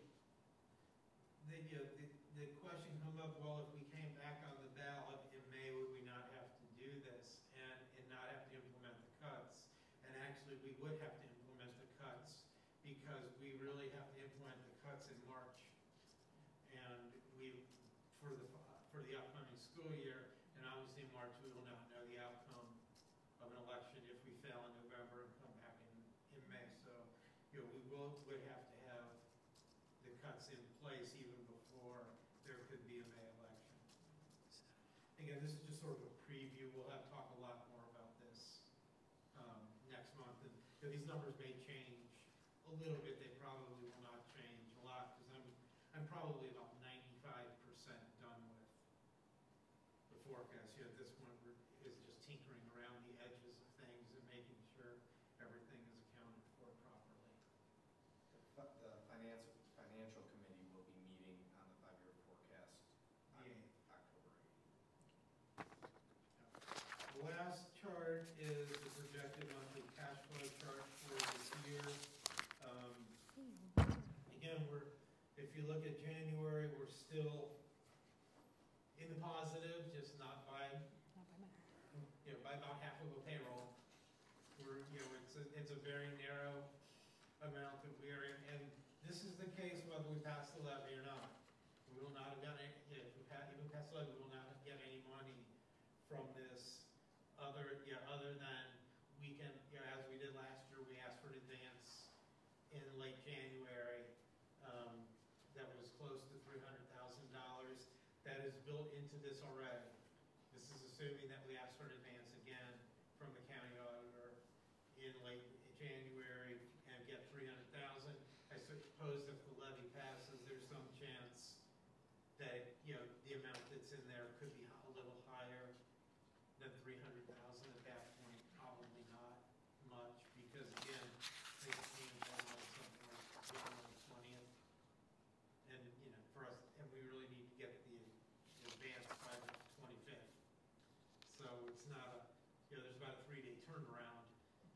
the question come up, well, if we came back on the ballot in May, would we not have to do this and not have to implement the cuts? And actually, we would have to implement the cuts because we really have to implement the cuts in March. And for the upcoming school year, and obviously in March, we will not know the outcome of an election if we fail in November and come back in May. So, would have to have the cuts in place even before there could be a May election. Again, this is just sort of a preview. We'll talk a lot more about this next month. And these numbers may change a little bit. They probably will not change a lot because I'm probably about 95% done with the forecast. At this point, is just tinkering around the edges of things and making sure everything is accounted for properly. The financial committee will be meeting on the 5-year forecast on October 8th. The last chart is the projected monthly cash flow chart for this year. Again, if you look at January, we're still in the positive, just not by about half of a payroll. It's a very narrow amount that we are in, and this is the case whether we pass the levy or not. We will not have done it, if we even pass the levy, we will not get any money from this other than we can, as we did last year, we asked for an advance in late January that was close to $300,000. That is built into this already. This is assuming that we ask for an advance again from the county auditor in late January and get $300,000. I suppose if the levy passes, there's some chance that the amount that's in there could be a little higher than $300,000 at that point. Probably not much because again, things change on something like January 20th, and for us, and we really need to get the advance by the 25th. So it's not there's about a 3-day turnaround,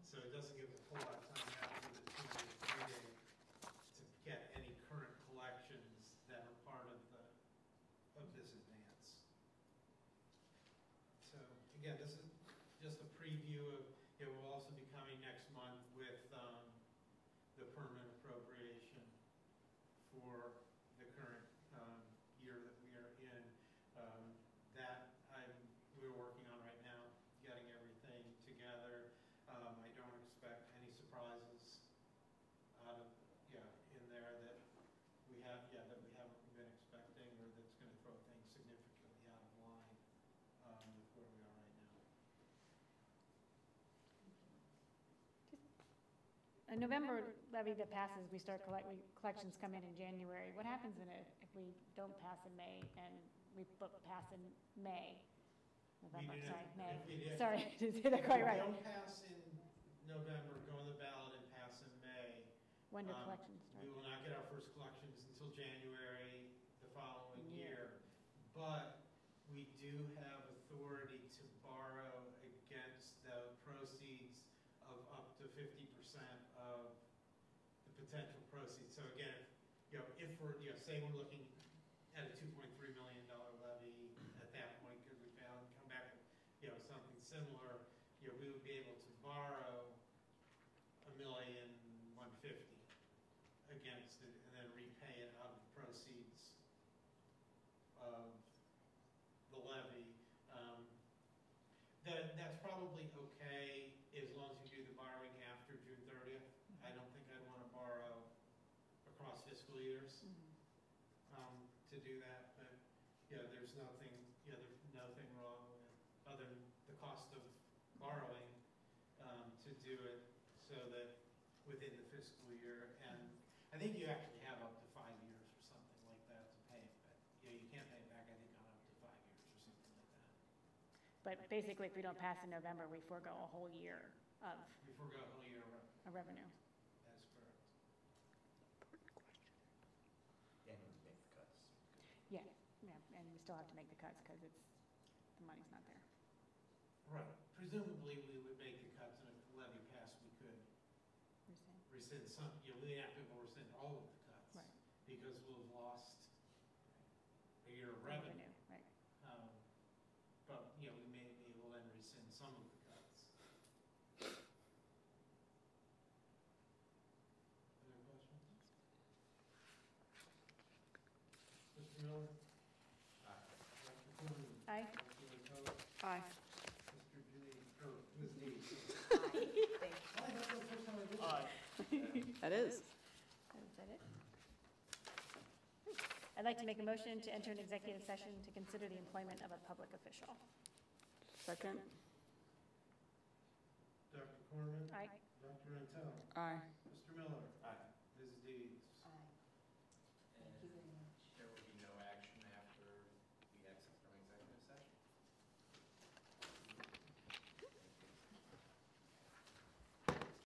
so it doesn't give a whole lot of time after the 2-day, 3-day to get any current collections that are part of this advance. So again, this is just a preview of it will also be coming next month with the permanent appropriation for the current year that we are in. That we're working on right now, getting everything together. I don't expect any surprises out of, in there that we haven't been expecting, or that's going to throw things significantly out of line with where we are right now. A November levy that passes, we start collections come in January. What happens if we don't pass in May and we pass in May? November, sorry, May. Sorry, I didn't say that quite right. If we don't pass in November, go on the ballot and pass in May. When do collections start? We will not get our first collections until January the following year. But we do have authority to borrow against the proceeds of up to 50% of the potential proceeds. So again, if we're, say we're looking at a $2.3 million levy at that point, because we come back with, something similar, we would be able to borrow $1,150,000 against it, and then repay it out of the proceeds of the levy. That's probably okay as long as you do the borrowing after June 30th. I don't think I'd want to borrow across fiscal years to do that, but there's nothing wrong with, other than the cost of borrowing, to do it so that within the fiscal year. And I think you actually have up to 5 years or something like that to pay it back. You can't pay it back, I think, on up to 5 years or something like that. But basically, if we don't pass in November, we forego a whole year of We forego a whole year of revenue. That is correct. And we make the cuts. Yeah, and we still have to make the cuts because the money's not there. Right. Presumably, we would make the cuts, and if the levy passed, we could rescind some. We have to rescind all of the cuts. Right. Because we'll have lost a year of revenue. Right. But, we may be able to then rescind some of the cuts. Other questions? Mr. Miller? Aye. Dr. Kuhn? Aye. Dr. Latose? Aye. Mr. Janine, or Ms. Dees? Aye. Oh, that's the first time I did that. That is. Is that it? I'd like to make a motion to enter an executive session to consider the employment of a public official. Second? Dr. Corman? Aye. Dr. Antel? Aye. Mr. Miller? Aye.